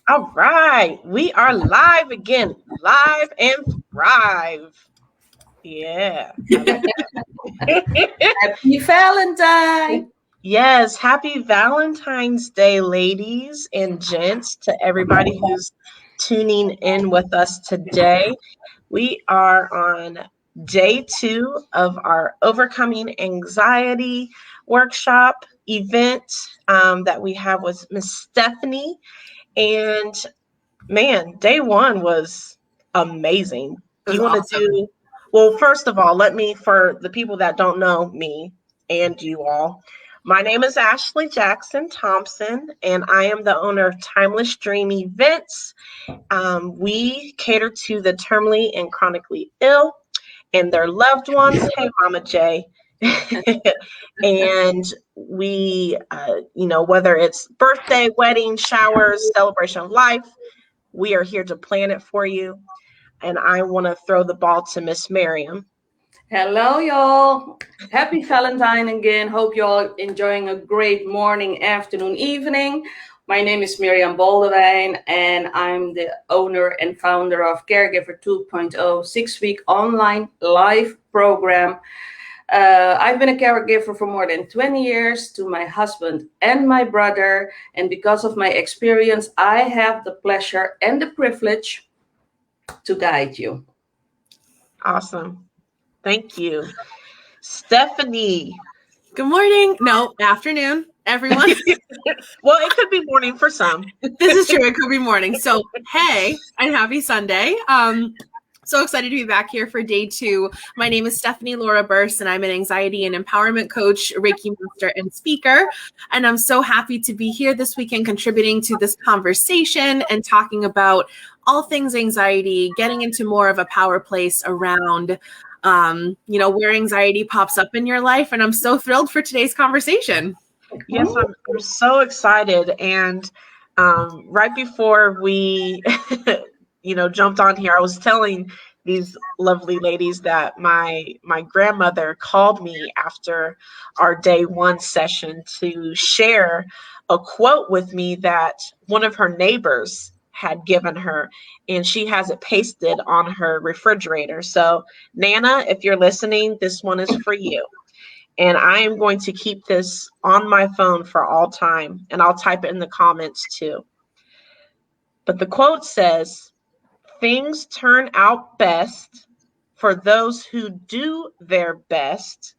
All right, we are live again, live and thrive. Yeah. Happy Valentine. Yes, happy Valentine's Day, ladies and gents, to everybody who's tuning in with us today. We are on day 2 of our Overcoming Anxiety workshop event that we have with Miss Stephanie. And man, day 1 was amazing. Do you want to do, well, first of all, for the people that don't know me and you all, my name is Ashley Jackson Thompson, and I am the owner of Timeless Dream Events. We cater to the terminally and chronically ill and their loved ones. Hey, Mama J. And we, whether it's birthday, wedding, showers, celebration of life, we are here to plan it for you. And I want to throw the ball to Miss Miriam. Hello, y'all. Happy Valentine again. Hope y'all enjoying a great morning, afternoon, evening. My name is Miriam Boldewijn, and I'm the owner and founder of Caregiver 2.0 6-week online live program. I've been a caregiver for more than 20 years to my husband and my brother. And because of my experience, I have the pleasure and the privilege to guide you. Awesome. Thank you. Stephanie. Good morning. No, afternoon, everyone. Well, it could be morning for some. This is true. It could be morning. So, hey, and happy Sunday. So excited to be back here for day 2. My name is Stephanie Lora Bearce, and I'm an anxiety and empowerment coach, Reiki master, and speaker. And I'm so happy to be here this weekend contributing to this conversation and talking about all things anxiety, getting into more of a power place around where anxiety pops up in your life. And I'm so thrilled for today's conversation. Yes, I'm so excited. And right before we, jumped on here, I was telling these lovely ladies that my grandmother called me after our day 1 session to share a quote with me that one of her neighbors had given her, and she has it pasted on her refrigerator. So Nana, if you're listening, this one is for you. And I am going to keep this on my phone for all time, and I'll type it in the comments too. But the quote says, "Things turn out best for those who do their best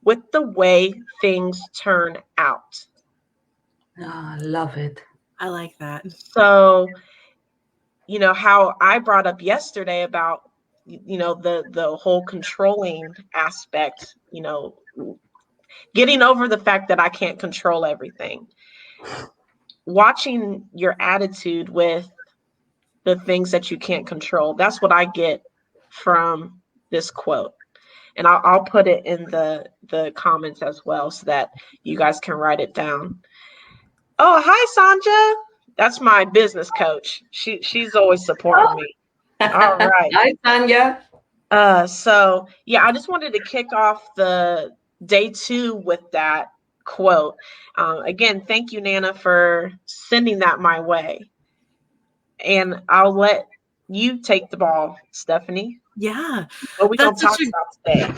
with the way things turn out." Oh, I love it. I like that. So, how I brought up yesterday about, the whole controlling aspect, getting over the fact that I can't control everything. Watching your attitude with the things that you can't control. That's what I get from this quote. And I'll put it in the comments as well so that you guys can write it down. Oh, hi, Sanja. That's my business coach. She's always supporting me. All right. Hi, Tanya. So yeah, I just wanted to kick off the day 2 with that quote. Again, thank you, Nana, for sending that my way. And I'll let you take the ball, Stephanie. Yeah. What we gonna talk about today?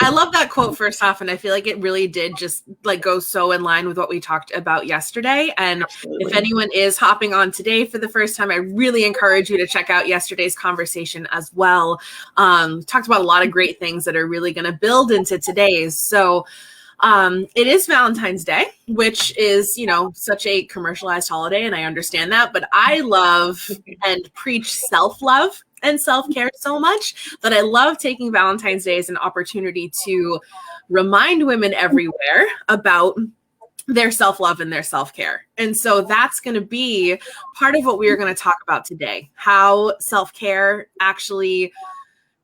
I love that quote first off, and I feel like it really did just go so in line with what we talked about yesterday. And absolutely. If anyone is hopping on today for the first time, I really encourage you to check out yesterday's conversation as well. Talked about a lot of great things that are really going to build into today's. So it is Valentine's Day, which is, such a commercialized holiday, and I understand that, but I love and preach self-love and self-care so much that I love taking Valentine's Day as an opportunity to remind women everywhere about their self-love and their self-care. And so that's going to be part of what we are going to talk about today, how self-care actually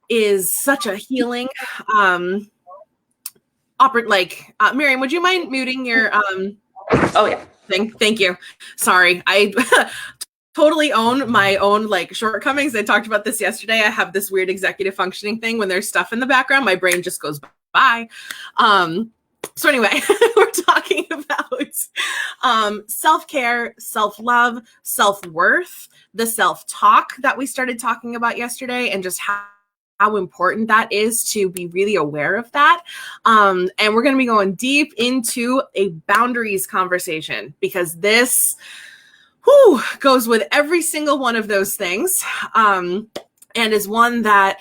is such a healing Miriam, would you mind muting your oh yeah thing? Thank you. Sorry, I totally own my own shortcomings. I talked about this yesterday. I have this weird executive functioning thing. When there's stuff in the background, my brain just goes by. So anyway, we're talking about Self-care, self-love, self-worth, the self-talk that we started talking about yesterday, and just how important that is to be really aware of that. And we're going to be going deep into a boundaries conversation, because this goes with every single one of those things, and is one that,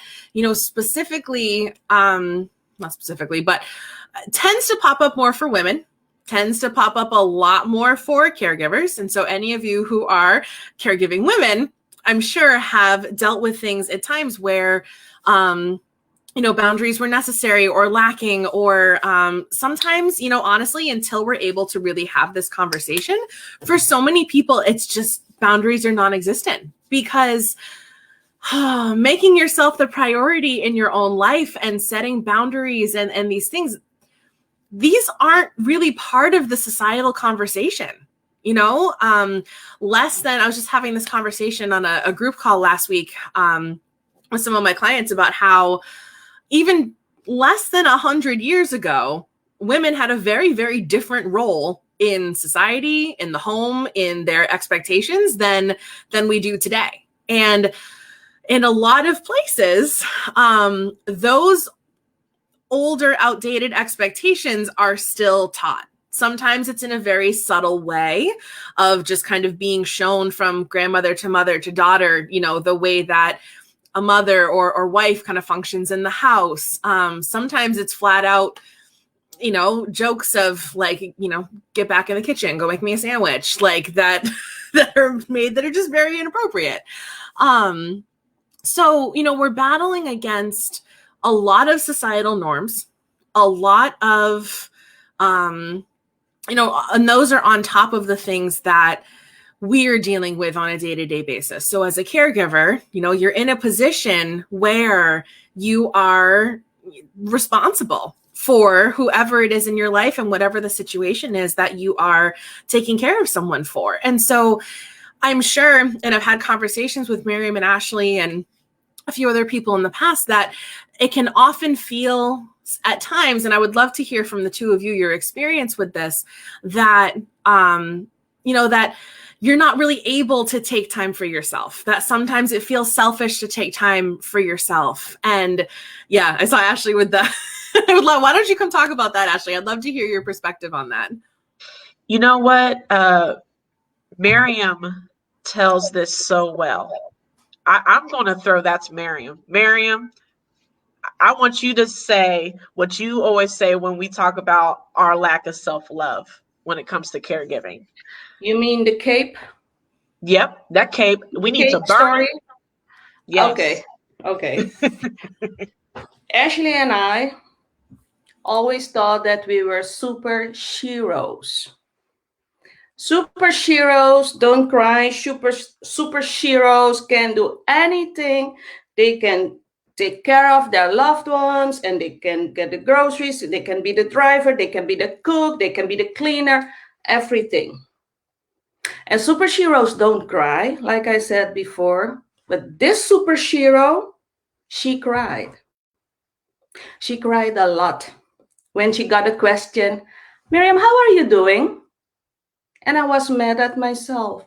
specifically, not specifically, but tends to pop up more for women, tends to pop up a lot more for caregivers. And so any of you who are caregiving women, I'm sure, have dealt with things at times where boundaries were necessary or lacking, or sometimes, honestly, until we're able to really have this conversation, for so many people, it's just boundaries are non-existent, because making yourself the priority in your own life and setting boundaries and these things, these aren't really part of the societal conversation. Less than, I was just having this conversation on a group call last week with some of my clients about how even less than 100 years ago, women had a very, very different role in society, in the home, in their expectations than we do today. And in a lot of places, those older, outdated expectations are still taught. Sometimes it's in a very subtle way of just kind of being shown from grandmother to mother to daughter, the way that a mother or wife kind of functions in the house. Sometimes it's flat out, jokes of like, get back in the kitchen, go make me a sandwich, like that, that are made that are just very inappropriate. So, we're battling against a lot of societal norms, a lot of, and those are on top of the things that we're dealing with on a day-to-day basis. So as a caregiver, you're in a position where you are responsible for whoever it is in your life and whatever the situation is that you are taking care of someone for. And so I'm sure, and I've had conversations with Miriam and Ashley and a few other people in the past, that it can often feel at times, and I would love to hear from the two of you, your experience with this, that, that you're not really able to take time for yourself, that sometimes it feels selfish to take time for yourself. And yeah, I saw Ashley with that. I would love, why don't you come talk about that, Ashley? I'd love to hear your perspective on that. You know what? Miriam tells this so well. I'm going to throw that to Miriam. Miriam, I want you to say what you always say when we talk about our lack of self-love when it comes to caregiving. You mean the cape? Yep, that cape. We need to burn story. it. Yes. Okay. Ashley and I always thought that we were super heroes. Super heroes don't cry. Super heroes can do anything. They can take care of their loved ones, and they can get the groceries. They can be the driver. They can be the cook. They can be the cleaner. Everything. And super heroes don't cry, like I said before. But this super hero, she cried. She cried a lot when she got a question, Miriam, how are you doing? And I was mad at myself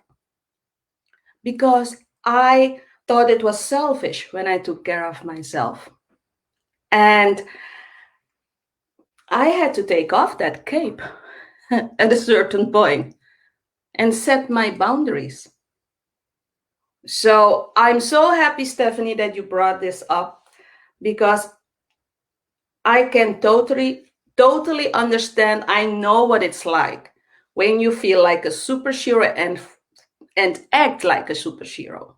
because I thought it was selfish when I took care of myself. And I had to take off that cape at a certain point and set my boundaries. So I'm so happy, Stephanie, that you brought this up, because I can totally understand. I know what it's like when you feel like a superhero and act like a superhero.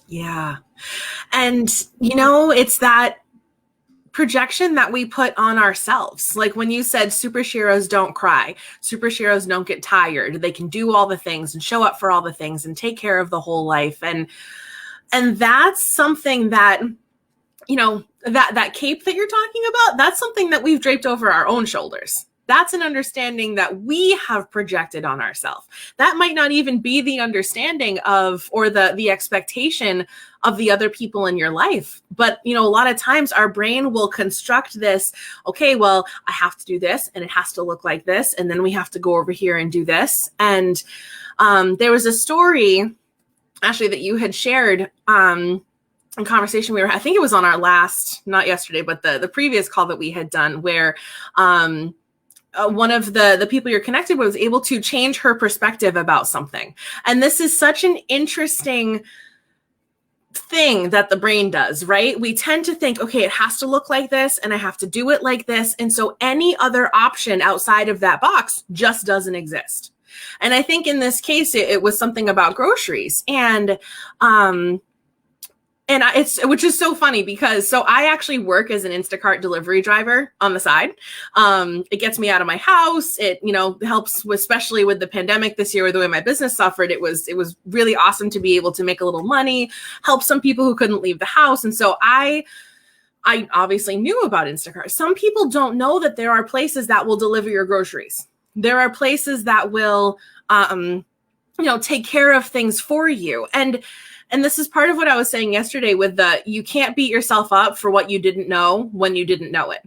Yeah. And, it's that projection that we put on ourselves. Like when you said superheroes don't cry, superheroes don't get tired, they can do all the things and show up for all the things and take care of the whole life. And that's something that, that cape that you're talking about, that's something that we've draped over our own shoulders. That's an understanding that we have projected on ourselves. That might not even be the understanding of, or the expectation of the other people in your life. But, a lot of times our brain will construct this, okay, well, I have to do this and it has to look like this. And then we have to go over here and do this. And there was a story actually that you had shared in conversation I think it was on our last, not yesterday, but the previous call that we had done, where one of the people you're connected with was able to change her perspective about something. And this is such an interesting thing that the brain does, right? We tend to think, okay, it has to look like this and I have to do it like this. And so any other option outside of that box just doesn't exist. And I think in this case, it was something about groceries. And which is so funny because I actually work as an Instacart delivery driver on the side. It gets me out of my house. It, helps, especially with the pandemic this year, with the way my business suffered. It was really awesome to be able to make a little money, help some people who couldn't leave the house. And so I obviously knew about Instacart. Some people don't know that there are places that will deliver your groceries. There are places that will, take care of things for you. And this is part of what I was saying yesterday with you can't beat yourself up for what you didn't know when you didn't know it,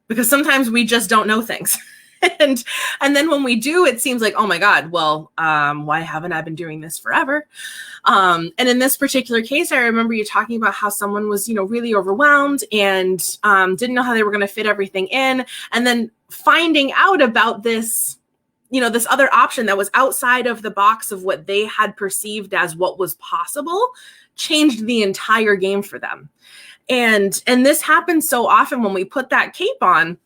because sometimes we just don't know things. and then when we do, it seems like, oh my God, well, why haven't I been doing this forever? And in this particular case, I remember you talking about how someone was, really overwhelmed and didn't know how they were going to fit everything in. And then finding out about this, this other option that was outside of the box of what they had perceived as what was possible changed the entire game for them. And this happens so often when we put that cape on.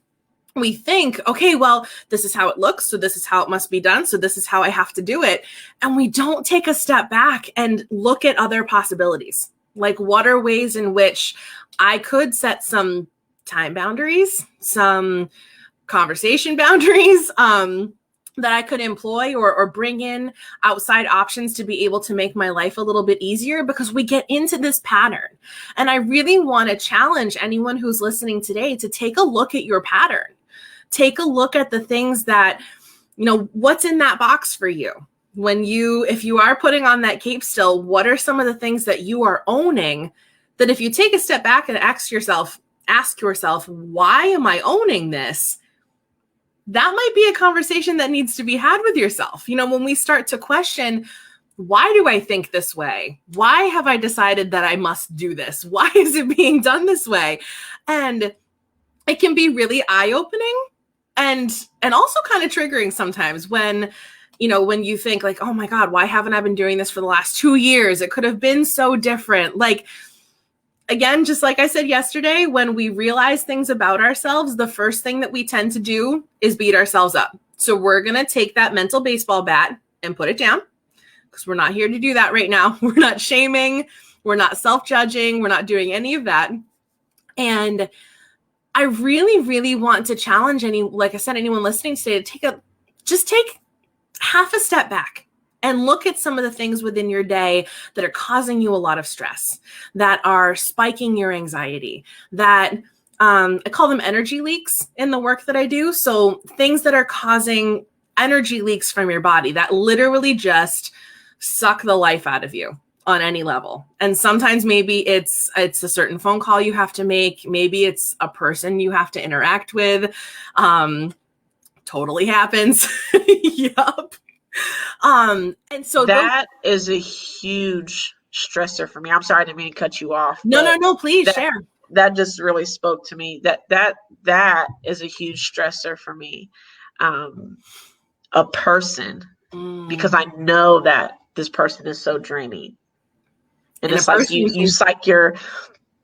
We think, okay, well, this is how it looks, so this is how it must be done, so this is how I have to do it. And we don't take a step back and look at other possibilities. Like, what are ways in which I could set some time boundaries, some conversation boundaries, that I could employ or bring in outside options to be able to make my life a little bit easier, because we get into this pattern. And I really want to challenge anyone who's listening today to take a look at your pattern. Take a look at the things that, what's in that box for you. If you are putting on that cape still, what are some of the things that you are owning that if you take a step back and ask yourself, why am I owning this? That might be a conversation that needs to be had with yourself. When we start to question, why do I think this way? Why have I decided that I must do this? Why is it being done this way? And it can be really eye-opening and also kind of triggering sometimes when you think like, oh my God, why haven't I been doing this for the last 2 years? It could have been so different. Like, again, just like I said yesterday, when we realize things about ourselves, the first thing that we tend to do is beat ourselves up. So we're going to take that mental baseball bat and put it down, because we're not here to do that right now. We're not shaming. We're not self-judging. We're not doing any of that. And I really, really want to challenge anyone listening today to take half a step back and look at some of the things within your day that are causing you a lot of stress, that are spiking your anxiety, that I call them energy leaks in the work that I do. So things that are causing energy leaks from your body that literally just suck the life out of you on any level. And sometimes maybe it's a certain phone call you have to make. Maybe it's a person you have to interact with. Totally happens. Yup. And so that is a huge stressor for me. I'm sorry, I didn't mean to cut you off. No, please share. That just really spoke to me. That is a huge stressor for me. A person, because I know that this person is so draining. And it's like you psych your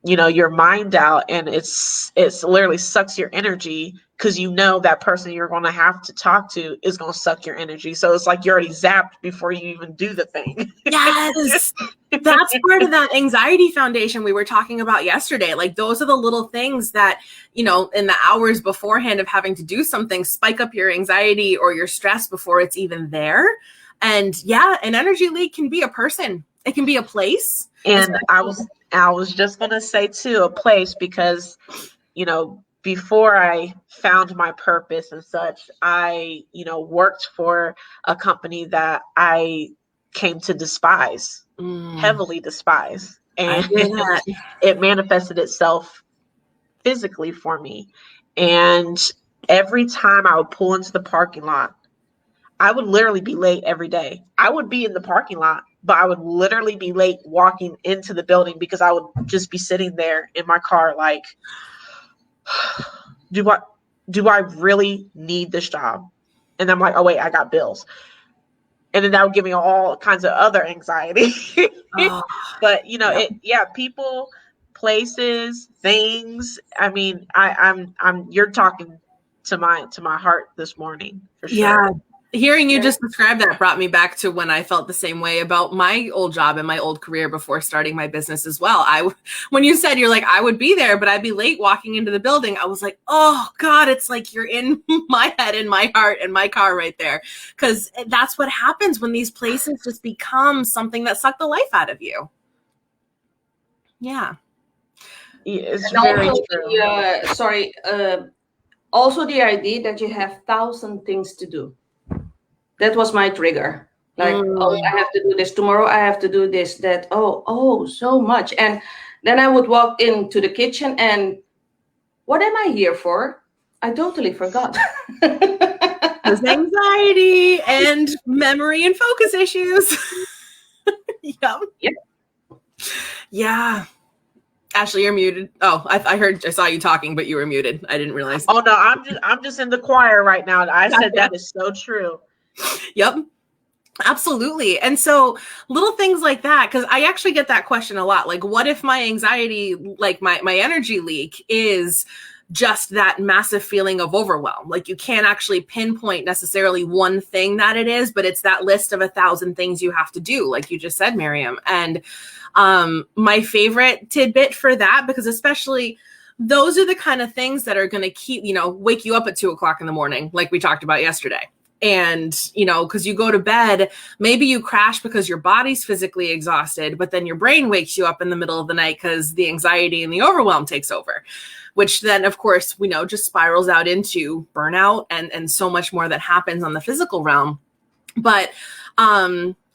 mind out, and it's literally sucks your energy, because that person you're going to have to talk to is going to suck your energy. So it's like you're already zapped before you even do the thing. Yes. That's part of that anxiety foundation we were talking about yesterday. Like, those are the little things that, in the hours beforehand of having to do something, spike up your anxiety or your stress before it's even there. And yeah, an energy leak can be a person. It can be a place. And I was just going to say too, a place, because, before I found my purpose and such, I, worked for a company that I came to despise, heavily despise. I And hear that. it manifested itself physically for me. And every time I would pull into the parking lot, I would literally be late every day. I would be in the parking lot, but I would literally be late walking into the building because I would just be sitting there in my car like, do I really need this job? And I'm like, oh wait, I got bills. And then that would give me all kinds of other anxiety. Oh, But people, places, things. I mean, I'm you're talking to my heart this morning for sure. yeah. Hearing you just describe that brought me back to when I felt the same way about my old job and my old career before starting my business as well. When you said you're like, I would be there, but I'd be late walking into the building, I was like, oh God, it's like you're in my head and my heart and my car right there. Because that's what happens when these places just become something that suck the life out of you. Yeah. It's very true. Also the idea that you have 1,000 things to do. That was my trigger. Like, oh, I have to do this tomorrow. I have to do this, that. Oh, so much. And then I would walk into the kitchen and what am I here for? I totally forgot. There's anxiety and memory and focus issues. Yep. Yeah. Ashley, you're muted. Oh, I saw you talking, but you were muted. I didn't realize. Oh no, I'm just in the choir right now. I said that is so true. Yep. Absolutely. And so little things like that, because I actually get that question a lot. Like, what if my anxiety, like my energy leak is just that massive feeling of overwhelm? Like, you can't actually pinpoint necessarily one thing that it is, but it's that list of 1,000 things you have to do, like you just said, Miriam. And my favorite tidbit for that, because especially those are the kind of things that are going to keep, wake you up at 2:00 in the morning, like we talked about yesterday. And, because you go to bed, maybe you crash because your body's physically exhausted, but then your brain wakes you up in the middle of the night because the anxiety and the overwhelm takes over, which then, of course, we know just spirals out into burnout and so much more that happens on the physical realm. But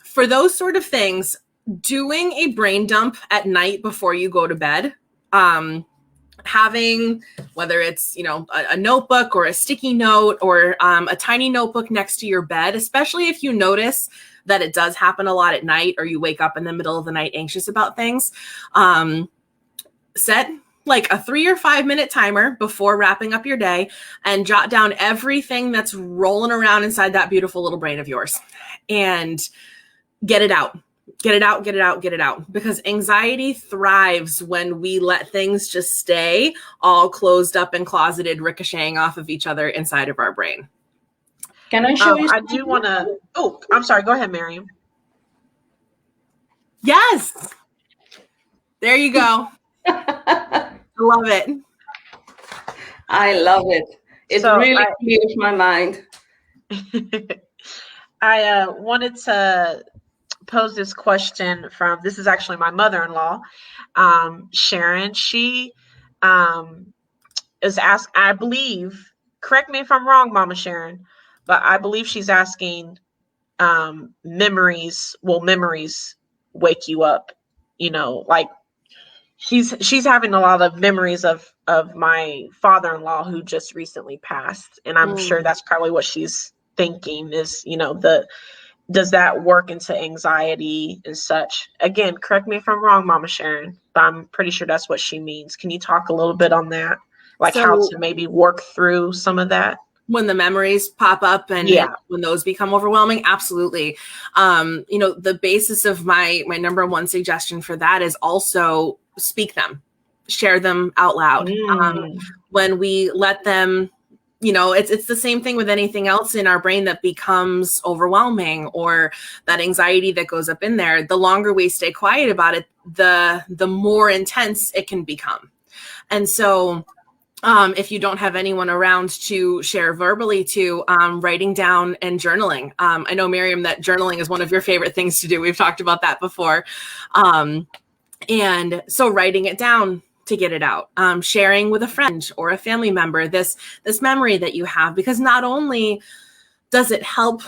for those sort of things, doing a brain dump at night before you go to bed, having, whether it's, a notebook or a sticky note or a tiny notebook next to your bed, especially if you notice that it does happen a lot at night or you wake up in the middle of the night anxious about things, set like a 3 or 5 minute timer before wrapping up your day and jot down everything that's rolling around inside that beautiful little brain of yours and get it out. Get it out, get it out, get it out. Because anxiety thrives when we let things just stay all closed up and closeted, ricocheting off of each other inside of our brain. Can I show you? I do want to. Oh, I'm sorry. Go ahead, Miriam. Yes. There you go. I love it. I love it. It really clears my mind. I wanted to pose this question from, this is actually my mother-in-law, Sharon. She is asked, I believe, correct me if I'm wrong, Mama Sharon, but I believe she's asking, memories wake you up? Like she's having a lot of memories of my father-in-law who just recently passed, and I'm sure that's probably what she's thinking is, does that work into anxiety and such? Again, correct me if I'm wrong, Mama Sharon, but I'm pretty sure that's what she means. Can you talk a little bit on that? Like how to maybe work through some of that? When the memories pop up and when those become overwhelming? Absolutely. The basis of my number one suggestion for that is also speak them, share them out loud. When we let them, it's the same thing with anything else in our brain that becomes overwhelming or that anxiety that goes up in there. The longer we stay quiet about it, the more intense it can become. And so if you don't have anyone around to share verbally to, writing down and journaling. I know, Miriam, that journaling is one of your favorite things to do. We've talked about that before. And so writing it down, to get it out, sharing with a friend or a family member this memory that you have, because not only does it help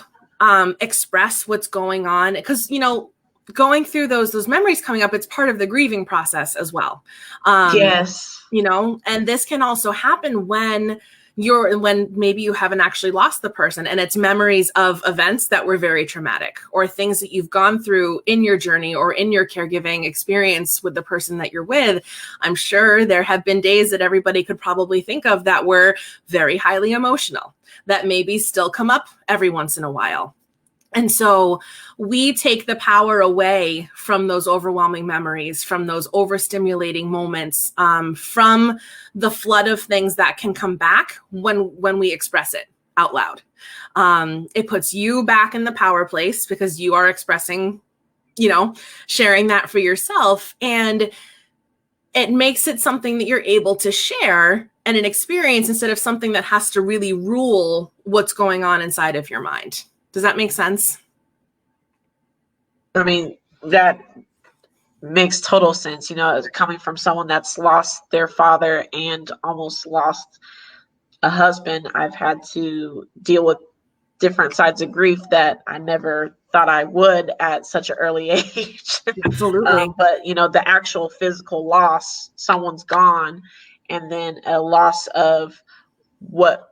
express what's going on, because, you know, going through those memories coming up, it's part of the grieving process as well. Yes. You know, and this can also happen when maybe you haven't actually lost the person, and it's memories of events that were very traumatic, or things that you've gone through in your journey or in your caregiving experience with the person that you're with. I'm sure there have been days that everybody could probably think of that were very highly emotional, that maybe still come up every once in a while. And so we take the power away from those overwhelming memories, from those overstimulating moments, from the flood of things that can come back when we express it out loud. It puts you back in the power place because you are expressing, you know, sharing that for yourself. And it makes it something that you're able to share and an experience, instead of something that has to really rule what's going on inside of your mind. Does that make sense? I mean, that makes total sense. You know, coming from someone that's lost their father and almost lost a husband, I've had to deal with different sides of grief that I never thought I would at such an early age. Absolutely. But, you know, the actual physical loss, someone's gone, and then a loss of what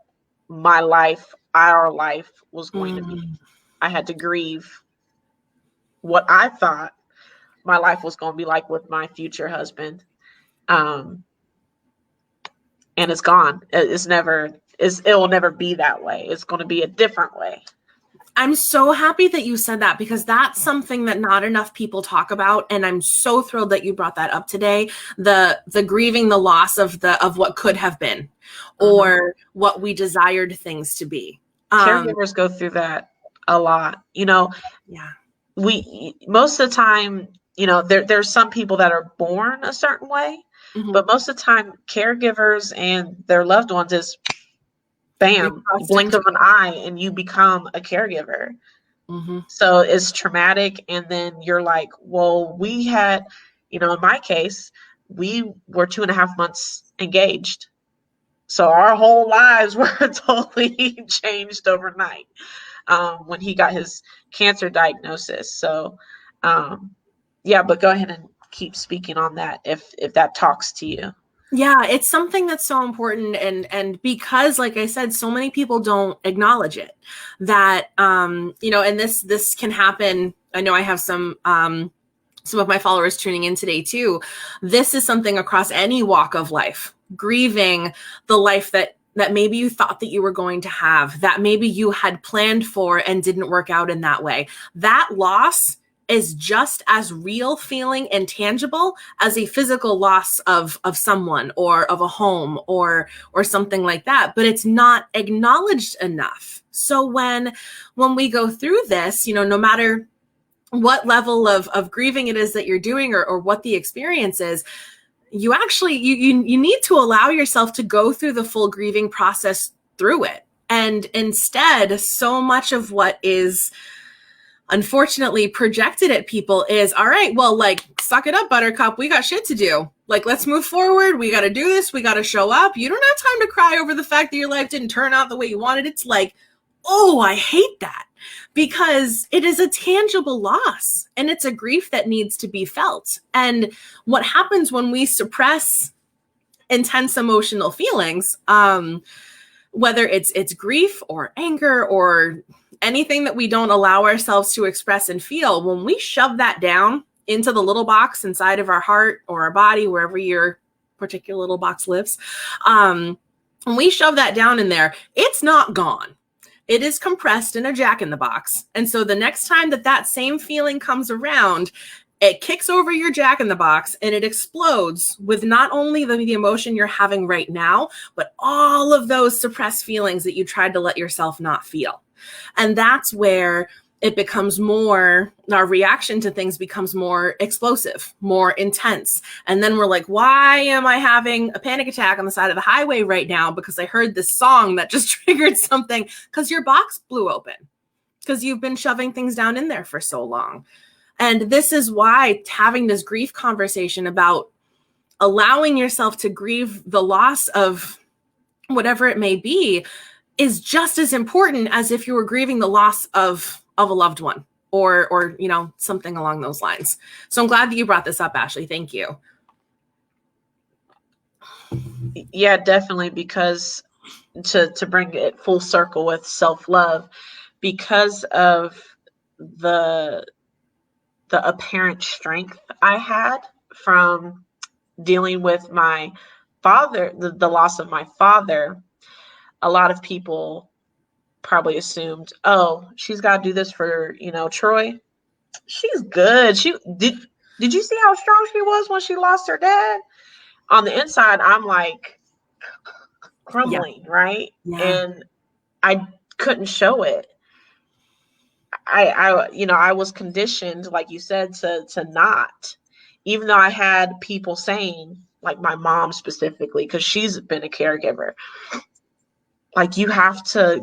my life, our life was going to be. I had to grieve what I thought my life was going to be like with my future husband. And it's gone. It will never be that way. It's going to be a different way. I'm so happy that you said that, because that's something that not enough people talk about. And I'm so thrilled that you brought that up today. The grieving the loss of what could have been, or what we desired things to be. Caregivers go through that a lot. You know, yeah. We most of the time, you know, there's some people that are born a certain way, but most of the time caregivers and their loved ones is bam, blink of an eye and you become a caregiver. So it's traumatic. And then you're like, well, we had, you know, in my case, we were 2.5 months engaged. So our whole lives were totally changed overnight. When he got his cancer diagnosis. So, yeah, but go ahead and keep speaking on that if that talks to you. Yeah, it's something that's so important. And because, like I said, so many people don't acknowledge it, that, you know, and this can happen. I know I have some of my followers tuning in today too. This is something across any walk of life, grieving the life that maybe you thought that you were going to have, that maybe you had planned for and didn't work out in that way. That loss is just as real feeling and tangible as a physical loss of someone or of a home or something like that, but it's not acknowledged enough. So when we go through this, you know, no matter what level of grieving it is that you're doing, or what the experience is, you actually, you need to allow yourself to go through the full grieving process through it. And instead, so much of what is unfortunately projected at people is, all right, well, like, suck it up, buttercup. We got shit to do. Like, let's move forward. We got to do this. We got to show up. You don't have time to cry over the fact that your life didn't turn out the way you wanted. It's like, oh, I hate that, because it is a tangible loss and it's a grief that needs to be felt. And what happens when we suppress intense emotional feelings, whether it's grief or anger or anything that we don't allow ourselves to express and feel, when we shove that down into the little box inside of our heart or our body, wherever your particular little box lives, when we shove that down in there, it's not gone. It is compressed in a jack-in-the-box. And so the next time that same feeling comes around, it kicks over your jack-in-the-box and it explodes with not only the emotion you're having right now, but all of those suppressed feelings that you tried to let yourself not feel. And that's where it becomes more, our reaction to things becomes more explosive, more intense. And then we're like, why am I having a panic attack on the side of the highway right now? Because I heard this song that just triggered something, because your box blew open, because you've been shoving things down in there for so long. And this is why having this grief conversation about allowing yourself to grieve the loss of whatever it may be is just as important as if you were grieving the loss of a loved one or you know, something along those lines. So I'm glad that you brought this up, Ashley. Thank you. Yeah, definitely, because to bring it full circle with self-love, because of the apparent strength I had from dealing with my father, the loss of my father, a lot of people probably assumed, oh, she's got to do this for, you know, Troy. She's good. Did you see how strong she was when she lost her dad? On the inside, I'm like crumbling, right? Yeah. And I couldn't show it. I was conditioned, like you said, to not, even though I had people saying, like my mom specifically, because she's been a caregiver, like, you have to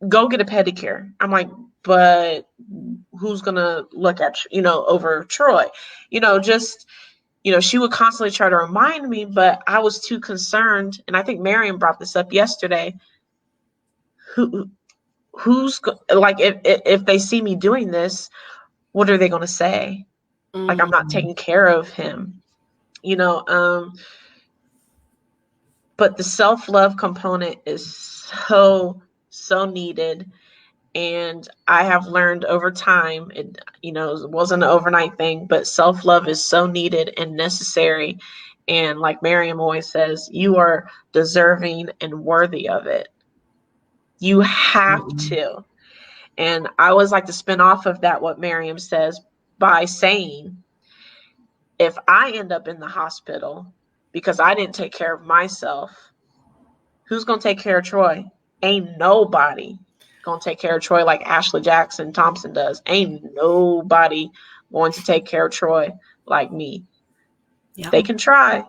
go get a pedicure. I'm like, but who's gonna look at, you know, over Troy? You know, just, you know, she would constantly try to remind me, but I was too concerned. And I think Miriam brought this up yesterday. Like, if they see me doing this, what are they going to say? Like, I'm not taking care of him, you know? But the self-love component is so needed. And I have learned over time, it wasn't an overnight thing, but self-love is so needed and necessary. And like Miriam always says, you are deserving and worthy of it. You have to. And I always like to spin off of that, what Miriam says, by saying, if I end up in the hospital because I didn't take care of myself, who's going to take care of Troy? Ain't nobody going to take care of Troy like Ashley Jackson Thompson does. Ain't nobody going to take care of Troy like me. Yep. They can try.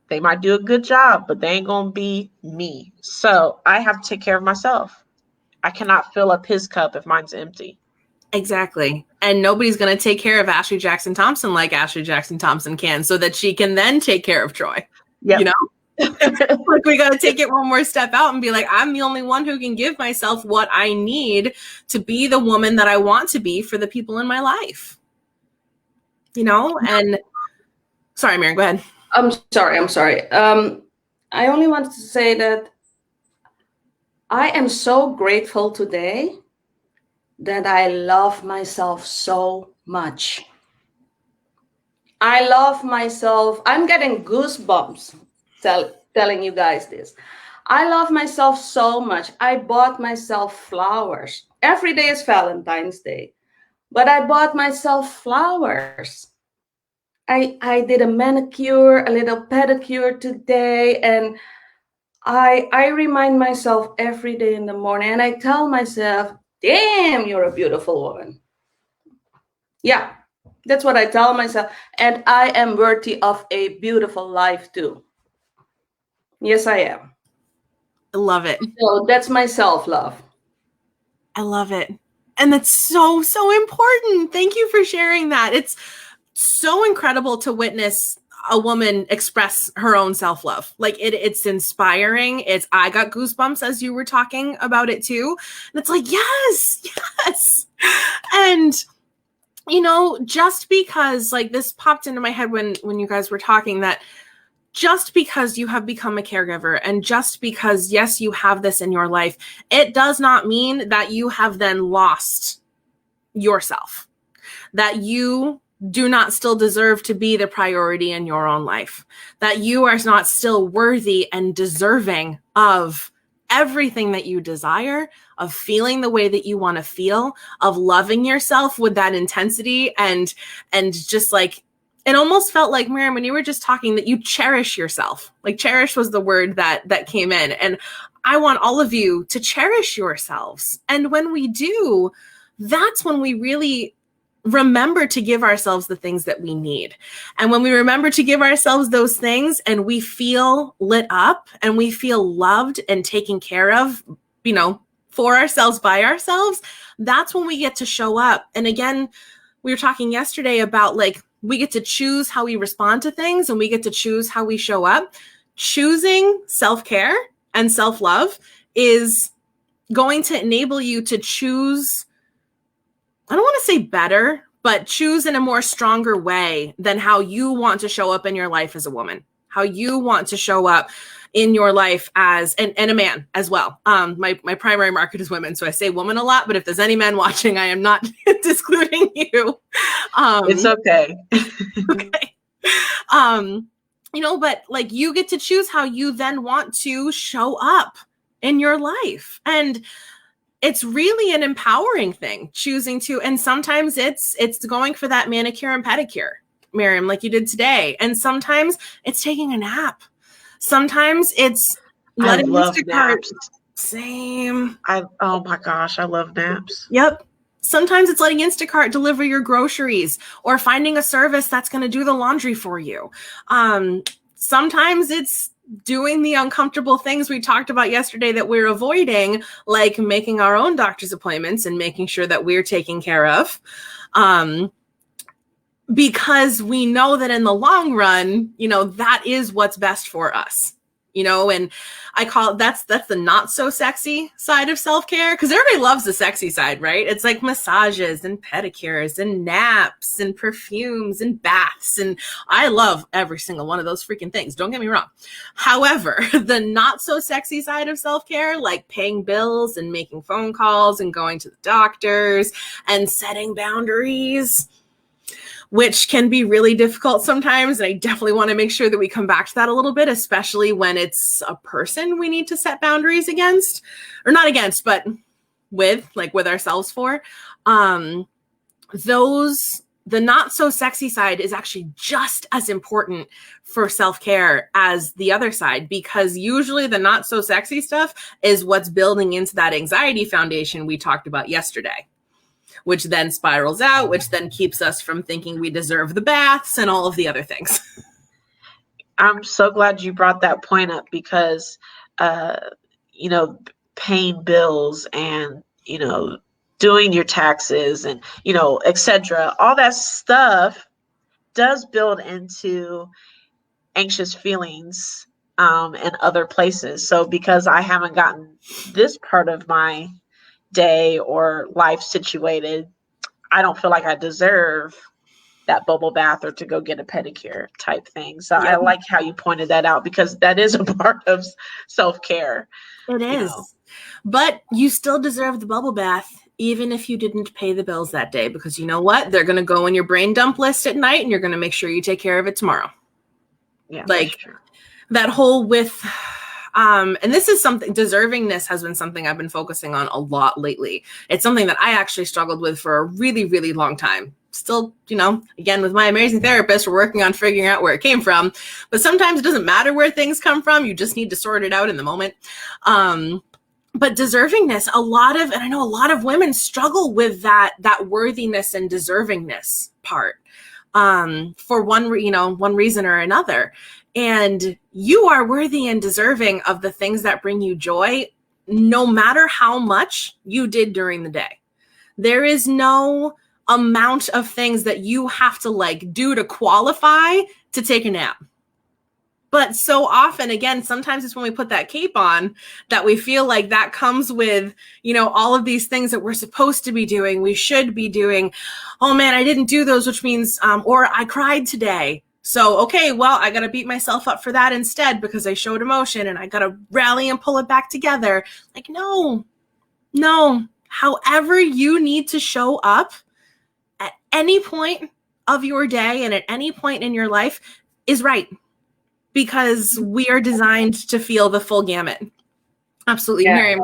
They might do a good job, but they ain't going to be me. So I have to take care of myself. I cannot fill up his cup if mine's empty. Exactly. And nobody's going to take care of Ashley Jackson Thompson like Ashley Jackson Thompson can, so that she can then take care of Troy. Yep. You know? Like, we got to take it one more step out and be like, I'm the only one who can give myself what I need to be the woman that I want to be for the people in my life. You know? And sorry, Mary, go ahead. I'm sorry. I only wanted to say that I am so grateful today that I love myself so much. I love myself. I'm getting goosebumps telling you guys this. I love myself so much. I bought myself flowers. Every day is Valentine's Day, but I bought myself flowers. I did a manicure, a little pedicure today, and I remind myself every day in the morning, and I tell myself, damn, you're a beautiful woman. Yeah, that's what I tell myself. And I am worthy of a beautiful life too. Yes, I am. I love it. So that's my self-love. I love it. And that's so, so important. Thank you for sharing that. It's so incredible to witness a woman express her own self-love. Like, it's inspiring. I got goosebumps as you were talking about it too. And it's like, yes. And, you know, just because, like, this popped into my head when you guys were talking, that just because you have become a caregiver and just because, yes, you have this in your life, it does not mean that you have then lost yourself, that you do not still deserve to be the priority in your own life, that you are not still worthy and deserving of everything that you desire, of feeling the way that you want to feel, of loving yourself with that intensity. And just like, it almost felt like, Miriam, when you were just talking, that you cherish yourself. Like, cherish was the word that came in. And I want all of you to cherish yourselves. And when we do, that's when we really remember to give ourselves the things that we need. And when we remember to give ourselves those things and we feel lit up and we feel loved and taken care of, you know, for ourselves, by ourselves, that's when we get to show up. And again, we were talking yesterday about, like, We get to choose how we respond to things, and we get to choose how we show up. Choosing self-care and self-love is going to enable you to choose, I don't want to say better, but choose in a more stronger way than how you want to show up in your life as a woman, how you want to show up in your life as, and a man as well. My primary market is women, so I say woman a lot, but if there's any men watching, I am not excluding you. It's okay. Okay. But like, you get to choose how you then want to show up in your life. And it's really an empowering thing, choosing to, and sometimes it's going for that manicure and pedicure, Miriam, like you did today. And sometimes it's taking a nap. Sometimes it's letting Instacart. Naps. Same. Oh my gosh, I love naps. Yep. Sometimes it's letting Instacart deliver your groceries, or finding a service that's going to do the laundry for you. Sometimes it's doing the uncomfortable things we talked about yesterday that we're avoiding, like making our own doctor's appointments and making sure that we're taken care of. Because we know that in the long run, that is what's best for us. And I call it, that's the not so sexy side of self-care, because everybody loves the sexy side, right? It's like massages and pedicures and naps and perfumes and baths. And I love every single one of those freaking things. Don't get me wrong. However, the not so sexy side of self-care, like paying bills and making phone calls and going to the doctors and setting boundaries, which can be really difficult sometimes. And I definitely want to make sure that we come back to that a little bit, especially when it's a person we need to set boundaries against, or not against, but with ourselves for. The not so sexy side is actually just as important for self-care as the other side, because usually the not so sexy stuff is what's building into that anxiety foundation we talked about yesterday, which then spirals out, which then keeps us from thinking we deserve the baths and all of the other things. I'm so glad you brought that point up, because, paying bills and, doing your taxes and, etc. All that stuff does build into anxious feelings in other places. So because I haven't gotten this part of my day or life situated, I don't feel like I deserve that bubble bath or to go get a pedicure type thing. So I like how you pointed that out, because that is a part of self-care. It is. But you still deserve the bubble bath, even if you didn't pay the bills that day, because you know what? They're going to go in your brain dump list at night, and you're going to make sure you take care of it tomorrow. Yeah, like that whole with... and this is something, deservingness has been something I've been focusing on a lot lately. It's something that I actually struggled with for a really, really long time. Still, again, with my amazing therapist, we're working on figuring out where it came from. But sometimes it doesn't matter where things come from. You just need to sort it out in the moment. But deservingness, and I know a lot of women struggle with that worthiness and deservingness part for one reason or another. And you are worthy and deserving of the things that bring you joy, no matter how much you did during the day. There is no amount of things that you have to do to qualify to take a nap. But so often, again, sometimes it's when we put that cape on that we feel like that comes with, all of these things that we're supposed to be doing, we should be doing. Oh man, I didn't do those, which means, or I cried today. So, okay, well, I got to beat myself up for that instead because I showed emotion, and I got to rally and pull it back together. No. However you need to show up at any point of your day and at any point in your life is right, because we are designed to feel the full gamut. Absolutely. Yeah, Miriam.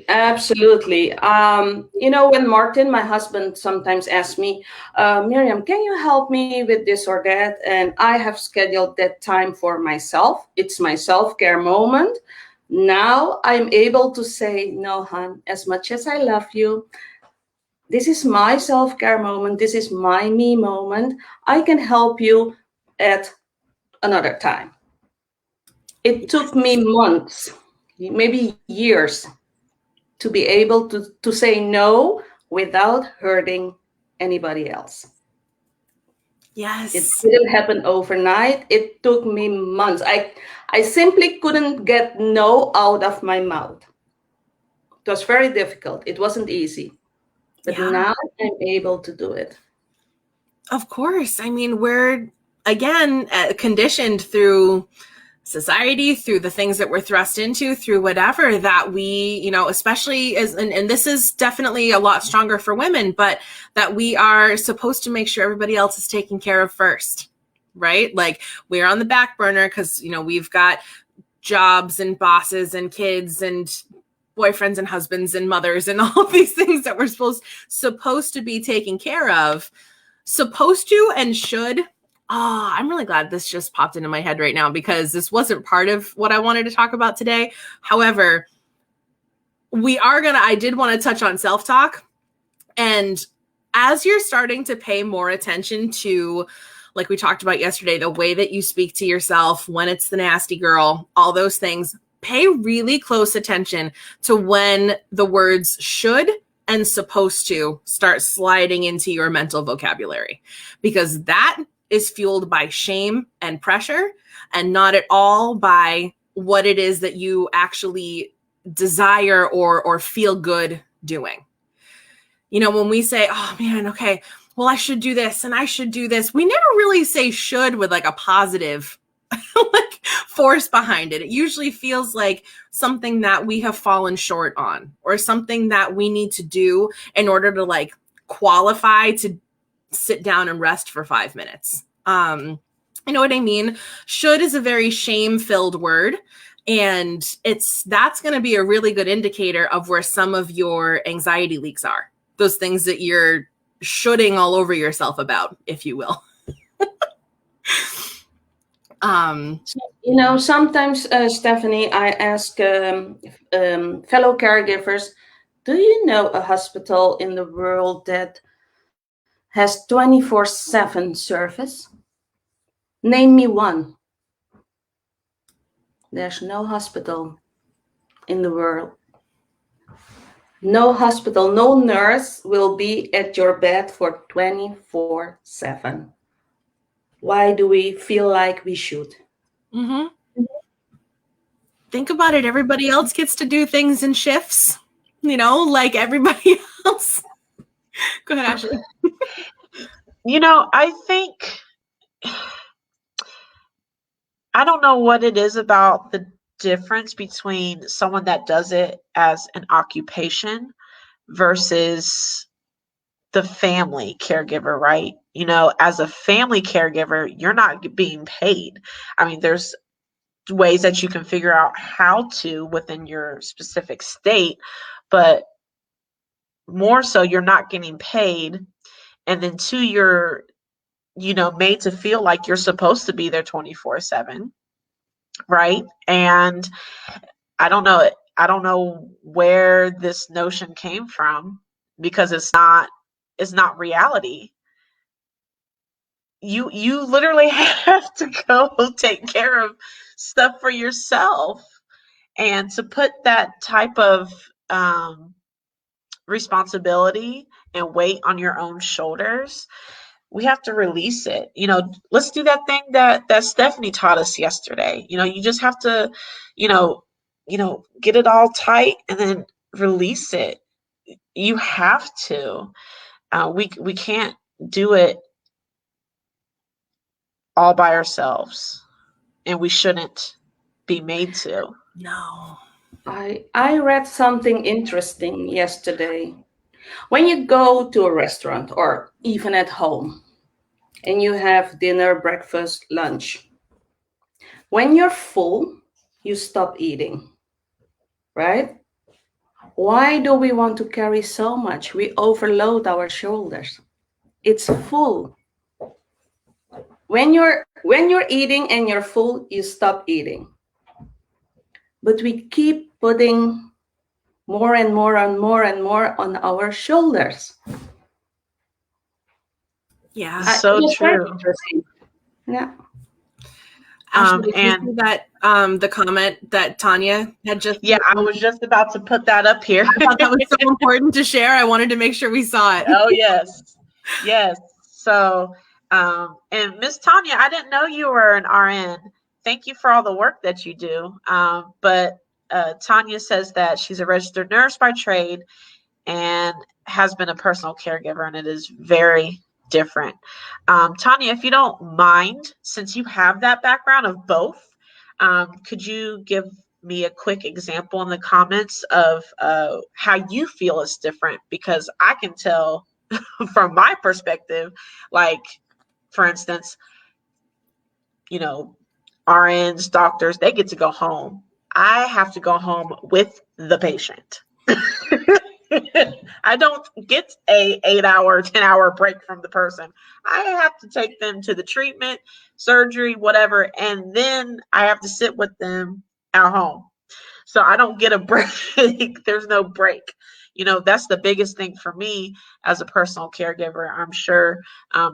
Absolutely. When Martin, my husband, sometimes asks me, Miriam, can you help me with this or that? And I have scheduled that time for myself. It's my self-care moment. Now I'm able to say, no, hon, as much as I love you, this is my self-care moment. This is my me moment. I can help you at another time. It took me months, maybe years, to be able to say no without hurting anybody else. Yes. It didn't happen overnight. It took me months. I simply couldn't get no out of my mouth. It was very difficult. It wasn't easy. But now I'm able to do it. Of course. I mean, we're, again, conditioned through society, through the things that we're thrust into, through whatever, that we, you know, especially as, and this is definitely a lot stronger for women, but that we are supposed to make sure everybody else is taken care of first, right? Like, we're on the back burner because, you know, we've got jobs and bosses and kids and boyfriends and husbands and mothers and all of these things that we're supposed to be taken care of. Supposed to and should. Oh, I'm really glad this just popped into my head right now, because this wasn't part of what I wanted to talk about today. However, I did want to touch on self-talk. And as you're starting to pay more attention to, like we talked about yesterday, the way that you speak to yourself, when it's the nasty girl, all those things, pay really close attention to when the words should and supposed to start sliding into your mental vocabulary, because that is fueled by shame and pressure, and not at all by what it is that you actually desire or feel good doing. You know, when we say, oh man, okay, well, I should do this and I should do this, we never really say should with like a positive like force behind it. It usually feels like something that we have fallen short on, or something that we need to do in order to like qualify to sit down and rest for 5 minutes. You know what I mean? Should is a very shame-filled word, and that's going to be a really good indicator of where some of your anxiety leaks are. Those things that you're shoulding all over yourself about, if you will. You know, sometimes, Stephanie, I ask fellow caregivers, do you know a hospital in the world that has 24/7 service? Name me one. There's no hospital in the world. No hospital, no nurse will be at your bed for 24/7. Why do we feel like we should? Mm-hmm. Think about it. Everybody else gets to do things in shifts, you know, like everybody else. Go ahead, Ashley. You know, I think, I don't know what it is about the difference between someone that does it as an occupation versus the family caregiver, right? You know, as a family caregiver, you're not being paid. I mean, there's ways that you can figure out how to within your specific state, but more so you're not getting paid. And then two, you're, you know, made to feel like you're supposed to be there 24/7, right? And I don't know where this notion came from, because it's not reality. You literally have to go take care of stuff for yourself, and to put that type of responsibility and weight on your own shoulders, we have to release it. You know, let's do that thing that Stephanie taught us yesterday. You know, you just have to, you know, get it all tight and then release it. You have to. We can't do it all by ourselves, and we shouldn't be made to. No. I read something interesting yesterday. When you go to a restaurant or even at home and you have dinner, breakfast, lunch, when you're full, you stop eating, right? Why do we want to carry so much? We overload our shoulders. It's full. When you're eating and you're full, you stop eating. But we keep putting more and more and more and more on our shoulders. Yeah. So true. Yeah. Ashley, And that the comment that Tanya had just. Yeah, I was just about to put that up here. I thought that was so important to share. I wanted to make sure we saw it. Oh, yes. Yes. So And Miss Tanya, I didn't know you were an RN. Thank you for all the work that you do. But Tanya says that she's a registered nurse by trade and has been a personal caregiver, and it is very different. Tanya, if you don't mind, since you have that background of both, could you give me a quick example in the comments of how you feel is different? Because I can tell from my perspective, like, for instance, you know, RNs, doctors, they get to go home. I have to go home with the patient. I don't get a 8-hour, 10-hour break from the person. I have to take them to the treatment, surgery, whatever, and then I have to sit with them at home. So I don't get a break. There's no break. That's the biggest thing for me as a personal caregiver. I'm sure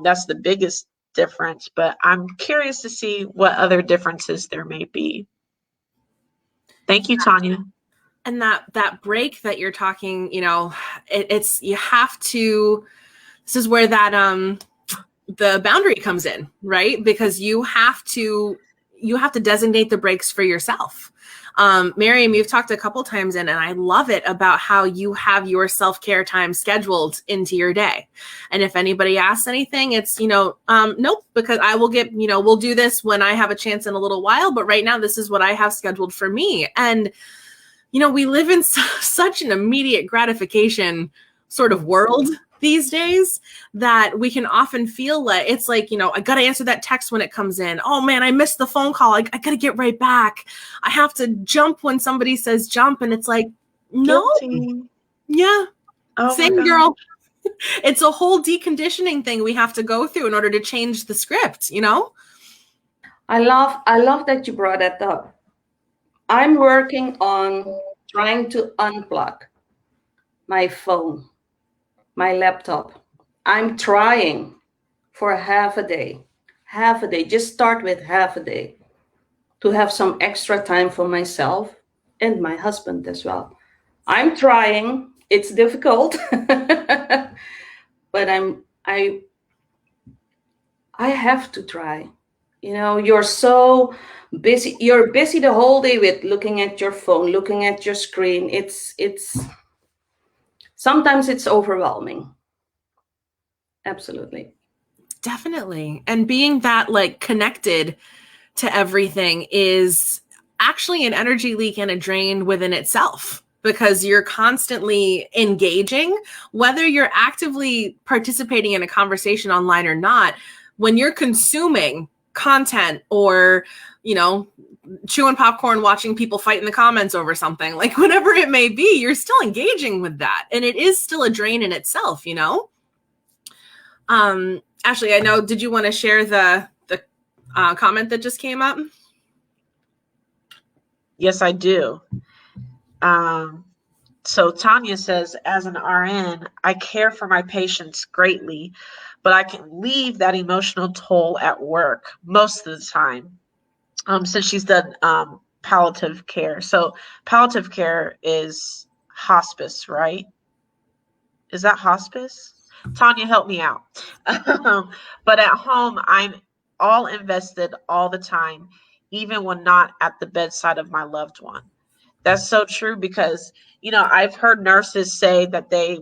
that's the biggest difference, but I'm curious to see what other differences there may be. Thank you, Tanya. And that break that you're talking, it's you have to. This is where that the boundary comes in, right? Because you have to designate the breaks for yourself. Miriam, you've talked a couple times and I love it about how you have your self-care time scheduled into your day. And if anybody asks anything, it's, nope, because I will get, we'll do this when I have a chance in a little while. But right now, this is what I have scheduled for me. And, we live in such an immediate gratification sort of world these days that we can often feel like it's like, I got to answer that text when it comes in. Oh man, I missed the phone call. I got to get right back. I have to jump when somebody says jump. And it's like, no. Guilty. Yeah. Oh, same girl. It's a whole deconditioning thing we have to go through in order to change the script, I love that you brought that up. I'm working on trying to unplug my phone, my laptop. I'm trying for half a day, just start with half a day to have some extra time for myself and my husband as well. I'm trying, it's difficult, but I have to try. You're so busy. You're busy the whole day with looking at your phone, looking at your screen. It's sometimes it's overwhelming. Absolutely. Definitely. And being that connected to everything is actually an energy leak and a drain within itself, because you're constantly engaging, whether you're actively participating in a conversation online or not. When you're consuming content or, chewing popcorn, watching people fight in the comments over something, whatever it may be, you're still engaging with that. And it is still a drain in itself, Ashley, I know, did you want to share the comment that just came up? Yes, I do. So Tanya says, as an RN, I care for my patients greatly, but I can leave that emotional toll at work most of the time, since she's done palliative care. So palliative care is hospice, right? Is that hospice? Tanya, help me out. But at home, I'm all invested all the time, even when not at the bedside of my loved one. That's so true, because, I've heard nurses say that they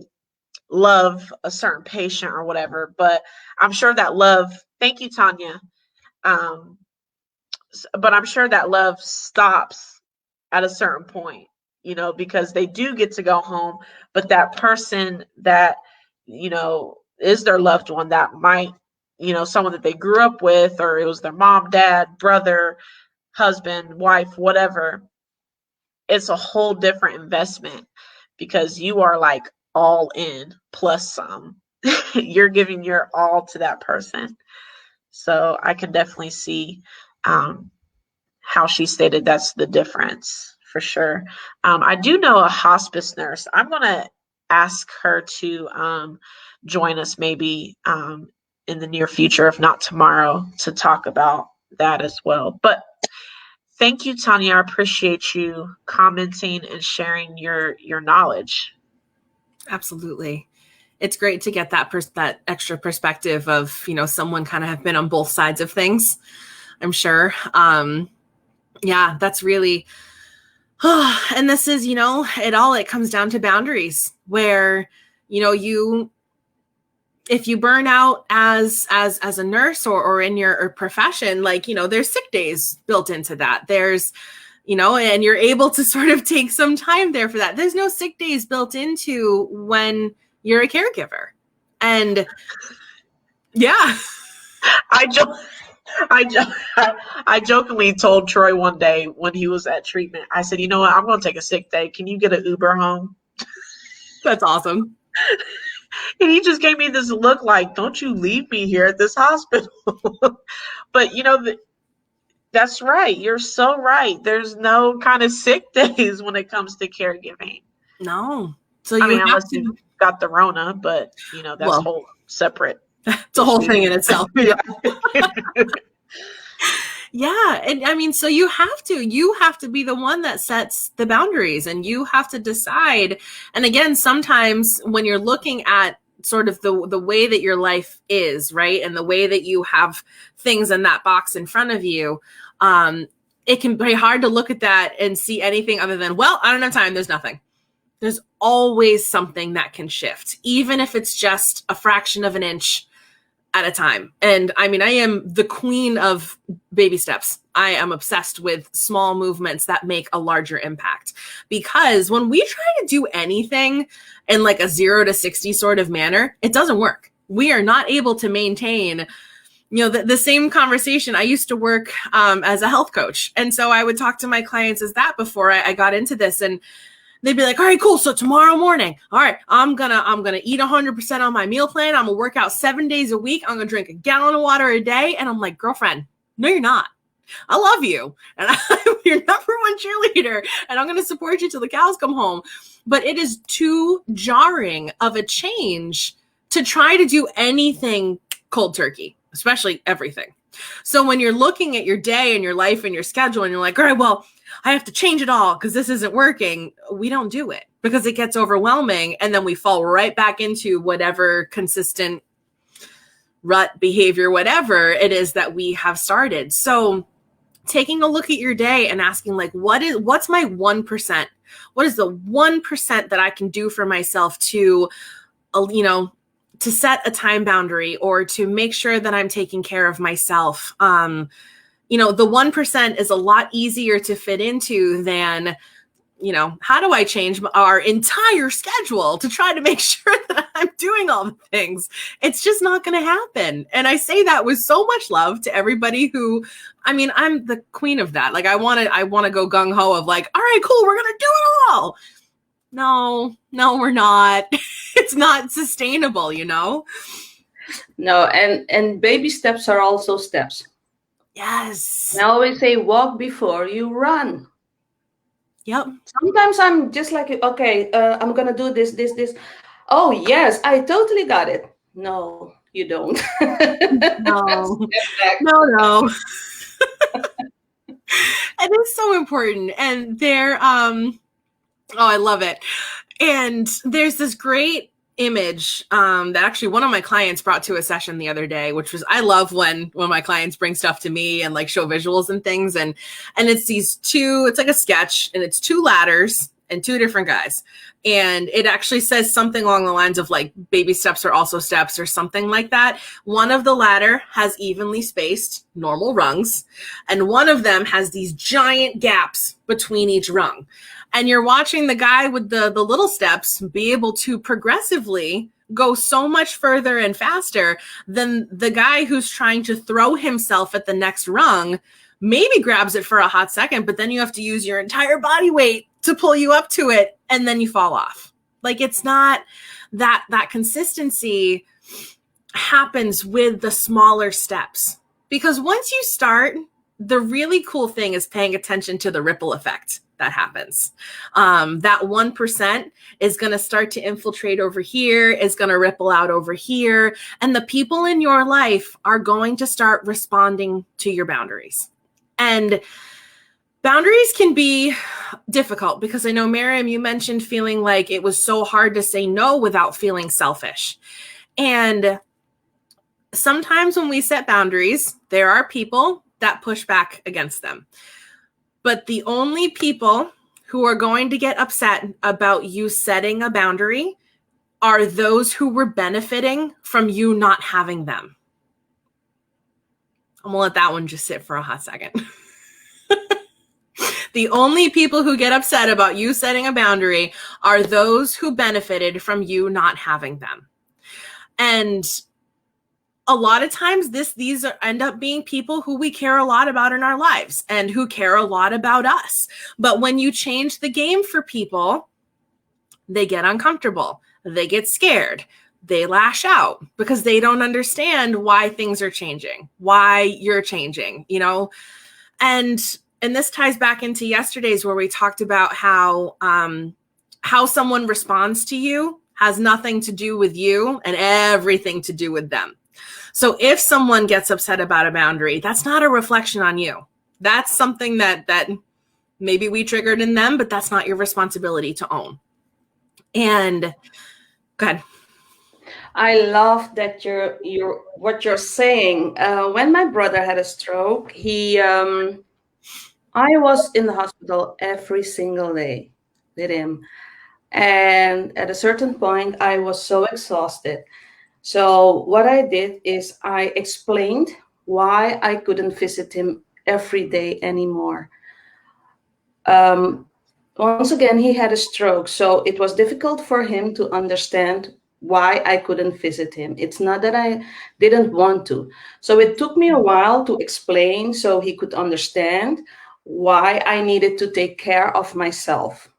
love a certain patient or whatever, but I'm sure that love, thank you, Tanya. But I'm sure that love stops at a certain point, because they do get to go home, but that person that, is their loved one, that might, someone that they grew up with, or it was their mom, dad, brother, husband, wife, whatever, it's a whole different investment, because you are all in plus some. You're giving your all to that person. So I can definitely see how she stated that's the difference for sure. I do know a hospice nurse. I'm going to ask her to join us maybe in the near future, if not tomorrow, to talk about that as well. But thank you, Tanya. I appreciate you commenting and sharing your knowledge. Absolutely. it's great to get that extra perspective of, you know, someone kind of have been on both sides of things, I'm sure. Yeah, that's really, and this is, you know, it comes down to boundaries where, you know, if you burn out as a nurse or in your profession, like, you know, there's sick days built into that. There's, you know, and you're able to sort of take some time there for that. There's no sick days built into when you're a caregiver. And yeah. I jokingly told Troy one day when he was at treatment, I said, you know what, I'm going to take a sick day. Can you get an Uber home? That's awesome. And he just gave me this look like, don't you leave me here at this hospital. But, you know, that's right. You're so right. There's no kind of sick days when it comes to caregiving. No. So unless you got the Rona, but, you know, that's whole separate. It's a whole thing in itself. Yeah. Yeah. And I mean, so you have to be the one that sets the boundaries, and you have to decide. And again, sometimes when you're looking at sort of the way that your life is, right, and the way that you have things in that box in front of you, it can be hard to look at that and see anything other than, well, I don't have time. There's nothing. There's always something that can shift, even if it's just a fraction of an inch at a time. And I mean, I am the queen of baby steps. I am obsessed with small movements that make a larger impact, because when we try to do anything in like a 0 to 60 sort of manner, it doesn't work. We are not able to maintain, you know, the same conversation. I used to work as a health coach. And so I would talk to my clients as that before I got into this, and they'd be like, all right, cool. So tomorrow morning, all right, I'm going to eat 100% on my meal plan. I'm going to work out 7 days a week. I'm going to drink a gallon of water a day. And I'm like, girlfriend, no, you're not. I love you. And I'm your number one cheerleader. And I'm going to support you till the cows come home. But it is too jarring of a change to try to do anything cold turkey, especially everything. So when you're looking at your day and your life and your schedule and you're like, all right, well, I have to change it all because this isn't working, we don't do it because it gets overwhelming. And then we fall right back into whatever consistent rut behavior, whatever it is that we have started. So taking a look at your day and asking, like, what's my 1%? What is the 1% that I can do for myself to, you know, to set a time boundary or to make sure that I'm taking care of myself? You know, the 1% is a lot easier to fit into than, you know, how do I change our entire schedule to try to make sure that I'm doing all the things? It's just not going to happen. And I say that with so much love to everybody who, I mean, I'm the queen of that. Like, I want to go gung ho of like, all right, cool, we're going to do it all. No, we're not. It's not sustainable, you know? No, and baby steps are also steps. Yes. I always say, walk before you run. Yep. Sometimes I'm just like, okay, I'm going to do this. Oh, yes, I totally got it. No, you don't. No. No. It is so important. And there, oh, I love it. And there's this great image that actually one of my clients brought to a session the other day, which was, I love when my clients bring stuff to me and like show visuals and things. And it's it's like a sketch, and it's 2 ladders and 2 different guys. And it actually says something along the lines of like, baby steps are also steps or something like that. One of the ladder has evenly spaced normal rungs, and one of them has these giant gaps between each rung. And you're watching the guy with the little steps be able to progressively go so much further and faster than the guy who's trying to throw himself at the next rung. Maybe grabs it for a hot second, but then you have to use your entire body weight to pull you up to it, and then you fall off. Like, it's not that consistency happens with the smaller steps. Because once you start, the really cool thing is paying attention to the ripple effect that happens. That 1% is going to start to infiltrate over here, is going to ripple out over here. And the people in your life are going to start responding to your boundaries. And Boundaries can be difficult because I know, Miriam, you mentioned feeling like it was so hard to say no without feeling selfish. And sometimes when we set boundaries, there are people that push back against them. But the only people who are going to get upset about you setting a boundary are those who were benefiting from you not having them. I'm gonna let that one just sit for a hot second. The only people who get upset about you setting a boundary are those who benefited from you not having them. And a lot of times these end up being people who we care a lot about in our lives and who care a lot about us. But when you change the game for people, they get uncomfortable, they get scared, they lash out because they don't understand why things are changing, why you're changing, you know? And this ties back into yesterday's where we talked about how someone responds to you has nothing to do with you and everything to do with them. So if someone gets upset about a boundary, that's not a reflection on you. That's something that maybe we triggered in them, but that's not your responsibility to own. And go ahead. I love that what you're saying. When my brother had a stroke, I was in the hospital every single day with him. And at a certain point, I was so exhausted. So what I did is I explained why I couldn't visit him every day anymore. Once again, he had a stroke, so it was difficult for him to understand why I couldn't visit him. It's not that I didn't want to. So it took me a while to explain so he could understand why I needed to take care of myself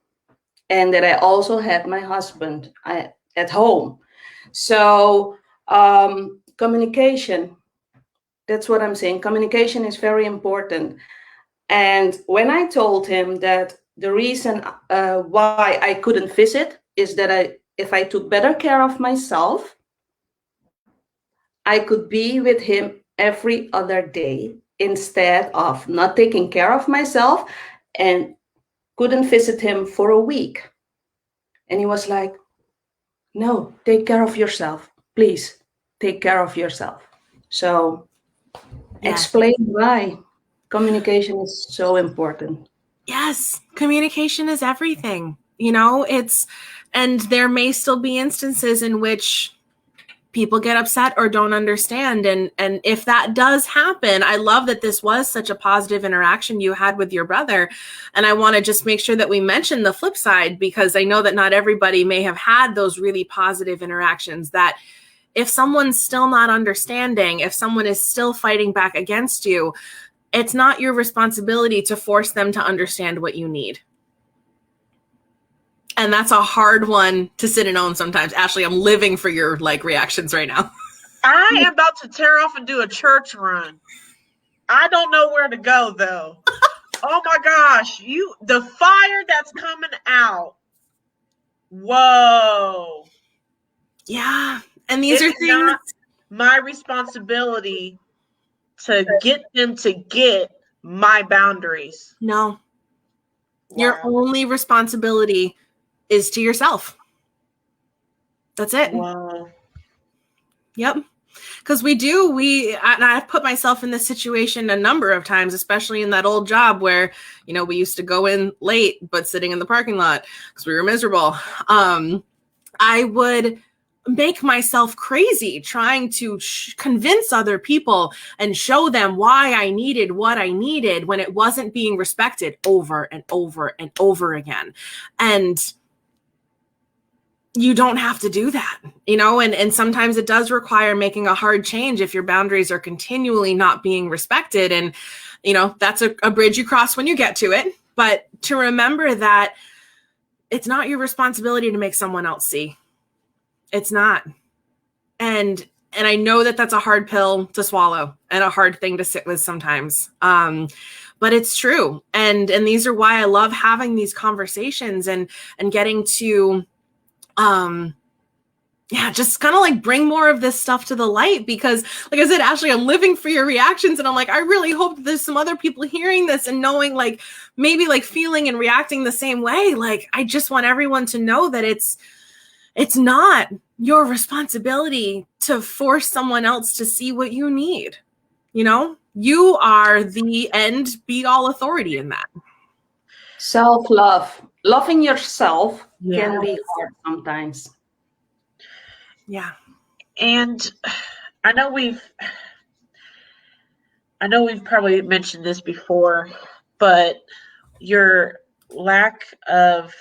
and that I also had my husband at home. So communication, that's what I'm saying. Communication is very important. And when I told him that the reason why I couldn't visit is that if I took better care of myself, I could be with him every other day instead of not taking care of myself and couldn't visit him for a week. And he was like, no, take care of yourself. Please take care of yourself. So explain why communication is so important. Yes, communication is everything. You know, and there may still be instances in which people get upset or don't understand. And if that does happen, I love that this was such a positive interaction you had with your brother. And I want to just make sure that we mention the flip side, because I know that not everybody may have had those really positive interactions, that if someone's still not understanding, if someone is still fighting back against you, it's not your responsibility to force them to understand what you need. And that's a hard one to sit and own sometimes. Ashley, I'm living for your reactions right now. I am about to tear off and do a church run. I don't know where to go though. Oh my gosh, the fire that's coming out. Whoa. Yeah. And these are things. Not my responsibility to get them to get my boundaries. No. Wow. Your only responsibility is to yourself. That's it. Wow. Yep. Because I've put myself in this situation a number of times, especially in that old job where, we used to go in late, but sitting in the parking lot because we were miserable. I would make myself crazy trying to convince other people and show them why I needed what I needed when it wasn't being respected over and over and over again. And you don't have to do that, and sometimes it does require making a hard change if your boundaries are continually not being respected. And, that's a bridge you cross when you get to it. But to remember that it's not your responsibility to make someone else see. It's not. And I know that that's a hard pill to swallow and a hard thing to sit with sometimes. But it's true. And these are why I love having these conversations and getting to, yeah, just kind of like bring more of this stuff to the light, because like I said, Ashley, I'm living for your reactions, and I'm like, I really hope there's some other people hearing this and knowing, like, maybe like feeling and reacting the same way. Like, I just want everyone to know that it's not your responsibility to force someone else to see what you need. You know, you are the end be all authority in that. Self-love, loving yourself can be hard sometimes. Yeah. And I know we've probably mentioned this before, but your lack of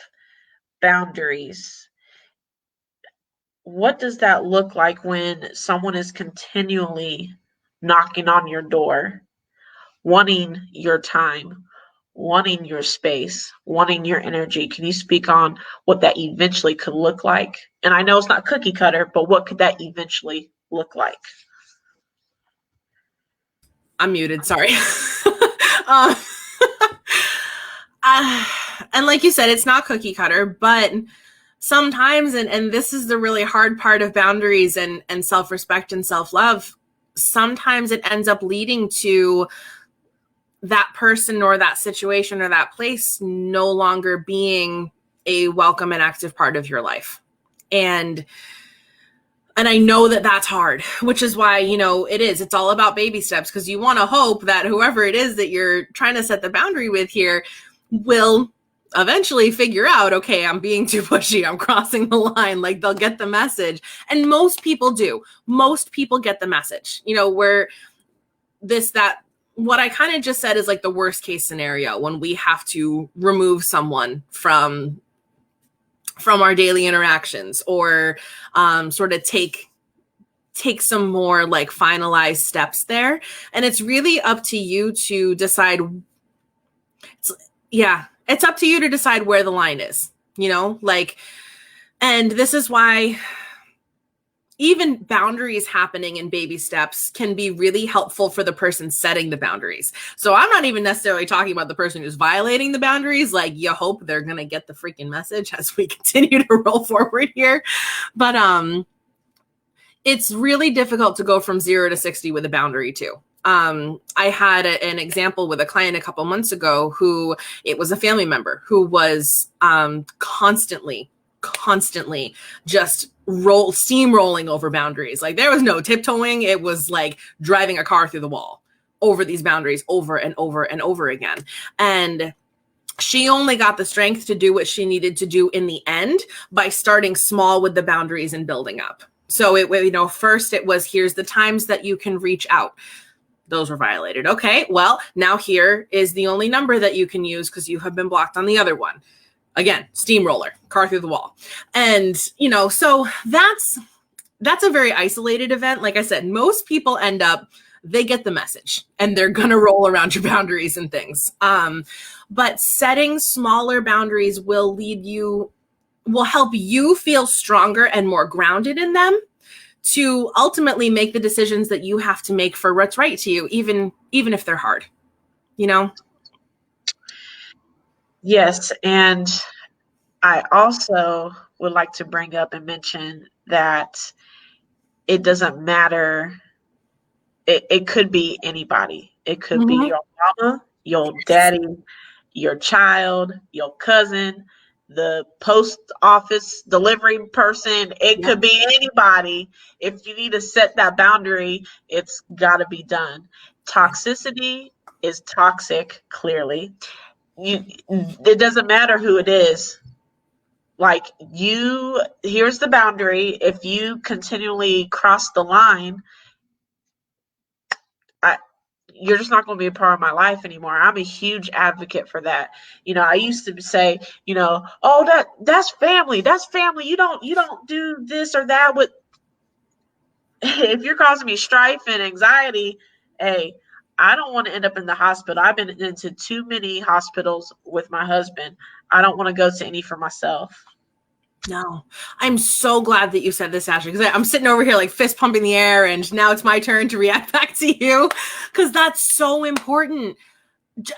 boundaries, what does that look like when someone is continually knocking on your door, wanting your time, wanting your space, wanting your energy? Can you speak on what that eventually could look like? And I know it's not cookie cutter, but what could that eventually look like? I'm muted, sorry. And like you said, it's not cookie cutter, but sometimes, and this is the really hard part of boundaries and self-respect and self-love, sometimes it ends up leading to that person or that situation or that place no longer being a welcome and active part of your life. And I know that that's hard, which is why, you know, it's all about baby steps, because you want to hope that whoever it is that you're trying to set the boundary with here will eventually figure out, okay, I'm being too pushy, I'm crossing the line. Like, they'll get the message. And most people do. Most people get the message, you know, where what I kind of just said is like the worst case scenario, when we have to remove someone from our daily interactions, or sort of take some more like finalized steps there. And it's really up to you to decide. It's up to you to decide where the line is, you know, like, and this is why even boundaries happening in baby steps can be really helpful for the person setting the boundaries. So I'm not even necessarily talking about the person who's violating the boundaries. Like, you hope they're going to get the freaking message as we continue to roll forward here. But it's really difficult to go from 0 to 60 with a boundary too. I had an example with a client a couple months ago who, it was a family member who was constantly just steamrolling over boundaries. Like, there was no tiptoeing. It was like driving a car through the wall over these boundaries over and over and over again. And she only got the strength to do what she needed to do in the end by starting small with the boundaries and building up. So first it was, here's the times that you can reach out. Those were violated. Okay, well, now here is the only number that you can use because you have been blocked on the other one. Again, steamroller, car through the wall. And, so that's a very isolated event. Like I said, most people they get the message and they're going to roll around your boundaries and things. But setting smaller boundaries will help you feel stronger and more grounded in them to ultimately make the decisions that you have to make for what's right to you, even if they're hard, Yes. And I also would like to bring up and mention that it doesn't matter. It could be anybody. It could be your mama, your daddy, your child, your cousin, the post office delivery person. It could be anybody. If you need to set that boundary, it's got to be done. Toxicity is toxic, clearly. It doesn't matter who it is. Like, here's the boundary. If you continually cross the line, you're just not going to be a part of my life anymore. I'm a huge advocate for that. I used to say, oh, that's family. That's family. You don't do this or that with. If you're causing me strife and anxiety, hey, I don't want to end up in the hospital. I've been into too many hospitals with my husband. I don't want to go to any for myself. No, I'm so glad that you said this, Ashley, because I'm sitting over here like fist pumping the air, and now it's my turn to react back to you, because that's so important.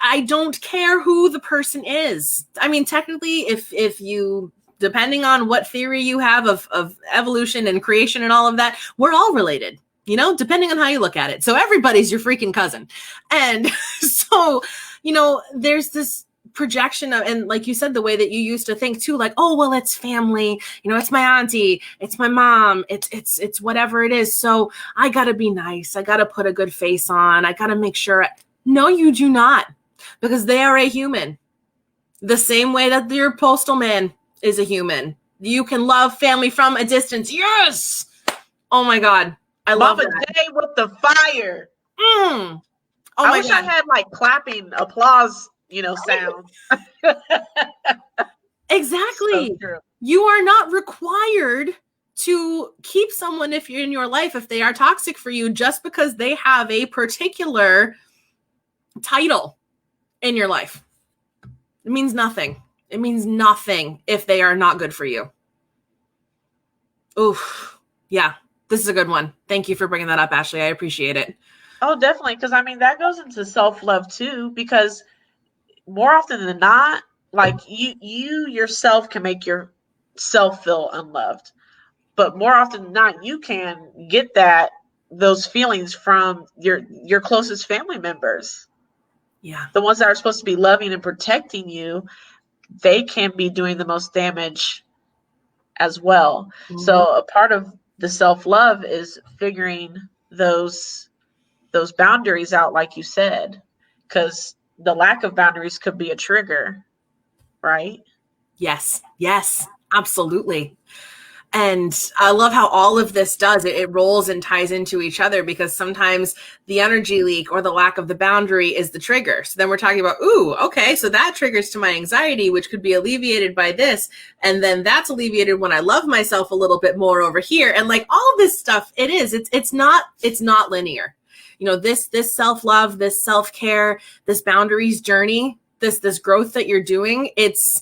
I don't care who the person is. I mean, technically, if you depending on what theory you have of evolution and creation and all of that, we're all related, you know, depending on how you look at it. So everybody's your freaking cousin. And so, you know, there's this projection of, and like you said, the way that you used to think too, like, oh, well, it's family, you know, it's my auntie, it's my mom, it's whatever it is. So I got to be nice. I got to put a good face on. I got to make sure. No, you do not, because they are a human. The same way that your postal man is a human. You can love family from a distance. Yes. Oh my God. I love Mama that. Day with the fire. Oh I my wish God. I had like clapping applause, you know, sound. Exactly. So true. You are not required to keep someone if you're in your life, if they are toxic for you, just because they have a particular title in your life. It means nothing. It means nothing if they are not good for you. Oof. Yeah, this is a good one. Thank you for bringing that up, Ashley. I appreciate it. Oh, definitely. Because I mean, that goes into self-love too, because more often than not, like you yourself can make yourself feel unloved. But more often than not, you can get those feelings from your closest family members. Yeah. The ones that are supposed to be loving and protecting you, they can be doing the most damage as well. Mm-hmm. So a part of the self-love is figuring those boundaries out, like you said, because the lack of boundaries could be a trigger, right? Yes, absolutely. And I love how all of this does it rolls and ties into each other, because sometimes the energy leak or the lack of the boundary is the trigger. So then we're talking about, ooh, okay, so that triggers to my anxiety, which could be alleviated by this. And then that's alleviated when I love myself a little bit more over here. And like all of this stuff, it's not linear. You know, this self-love, this self-care, this boundaries journey, this growth that you're doing, it's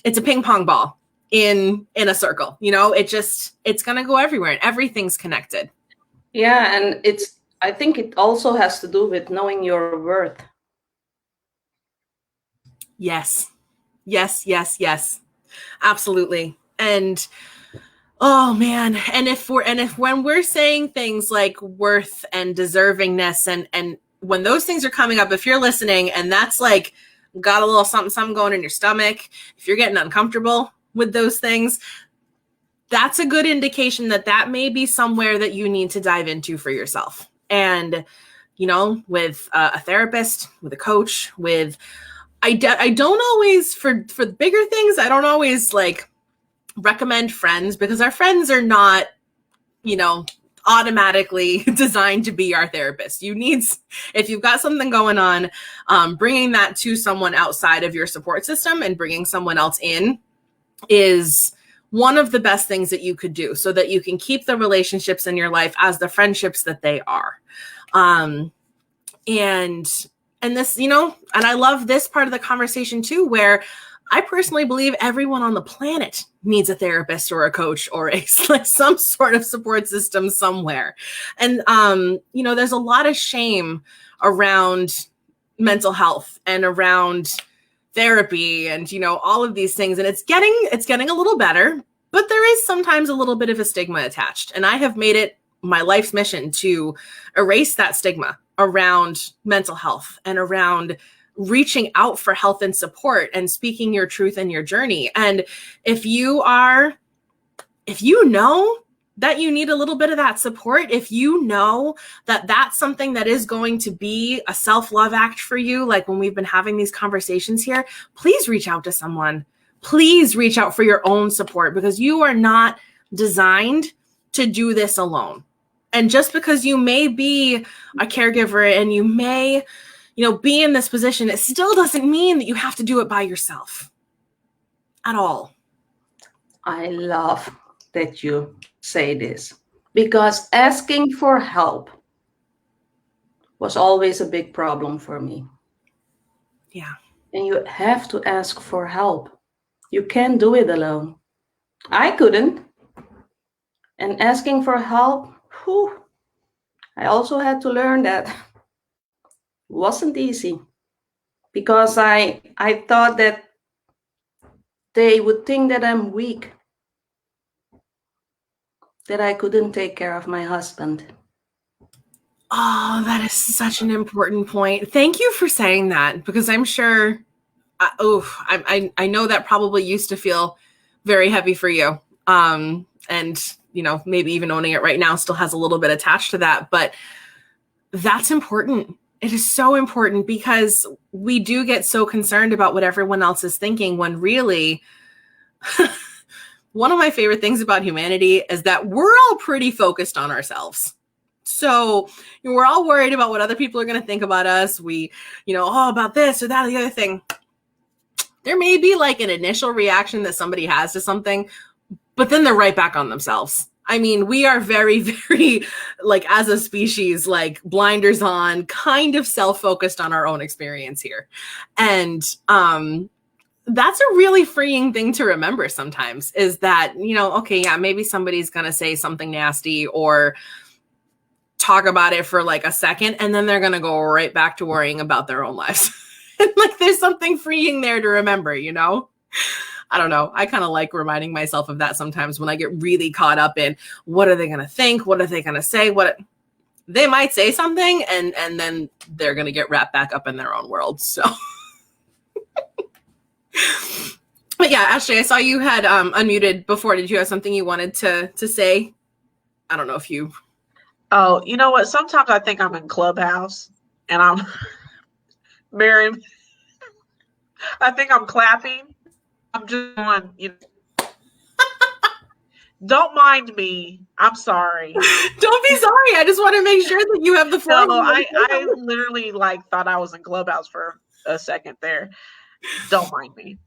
a ping pong ball in a circle, you know, it's going to go everywhere and everything's connected. Yeah. And I think it also has to do with knowing your worth. Yes. Absolutely. And oh man. And when we're saying things like worth and deservingness and when those things are coming up, if you're listening and that's like got a little something going in your stomach, if you're getting uncomfortable with those things, that's a good indication that may be somewhere that you need to dive into for yourself. And, you know, with a therapist, with a coach, I don't always, for the bigger things, I don't always like recommend friends, because our friends are not, you know, automatically designed to be our therapist. If you've got something going on, bringing that to someone outside of your support system and bringing someone else in is one of the best things that you could do, so that you can keep the relationships in your life as the friendships that they are. And this, you know, and I love this part of the conversation too, where I personally believe everyone on the planet needs a therapist or a coach or some sort of support system somewhere. And, you know, there's a lot of shame around mental health and around therapy and, you know, all of these things. And it's getting a little better, but there is sometimes a little bit of a stigma attached. And I have made it my life's mission to erase that stigma around mental health and around reaching out for help and support and speaking your truth and your journey. And if you know that you need a little bit of that support, if you know that that's something that is going to be a self-love act for you, like when we've been having these conversations here, please reach out to someone. Please reach out for your own support, because you are not designed to do this alone. And just because you may be a caregiver and you may, you know, be in this position, it still doesn't mean that you have to do it by yourself at all. I love that you say this, because asking for help was always a big problem for me. Yeah. And you have to ask for help. You can't do it alone. I couldn't. And asking for help, I also had to learn that wasn't easy, because I thought that they would think that I'm weak, that I couldn't take care of my husband. Oh, that is such an important point. Thank you for saying that, because I'm sure, I know that probably used to feel very heavy for you. And, you know, maybe even owning it right now still has a little bit attached to that, but that's important. It is so important, because we do get so concerned about what everyone else is thinking, when really one of my favorite things about humanity is that we're all pretty focused on ourselves. So we're all worried about what other people are going to think about us. We, about this or that or the other thing. There may be like an initial reaction that somebody has to something, but then they're right back on themselves. I mean, we are very, very, like, as a species, like, blinders on, kind of self-focused on our own experience here. And that's a really freeing thing to remember sometimes, is that, okay, yeah, maybe somebody's going to say something nasty or talk about it for like a second, and then they're going to go right back to worrying about their own lives. And like, there's something freeing there to remember, I don't know. I kind of like reminding myself of that sometimes when I get really caught up in what are they going to think? What are they going to say? They might say something, and then they're going to get wrapped back up in their own world. So, but yeah, Ashley, I saw you had unmuted before. Did you have something you wanted to say? I don't know if you. Oh, you know what? Sometimes I think I'm in Clubhouse and I'm Miriam. I think I'm clapping. I'm just going, don't mind me. I'm sorry. Don't be sorry. I just want to make sure that you have the floor. No, I literally thought I was in Clubhouse for a second there. Don't mind me.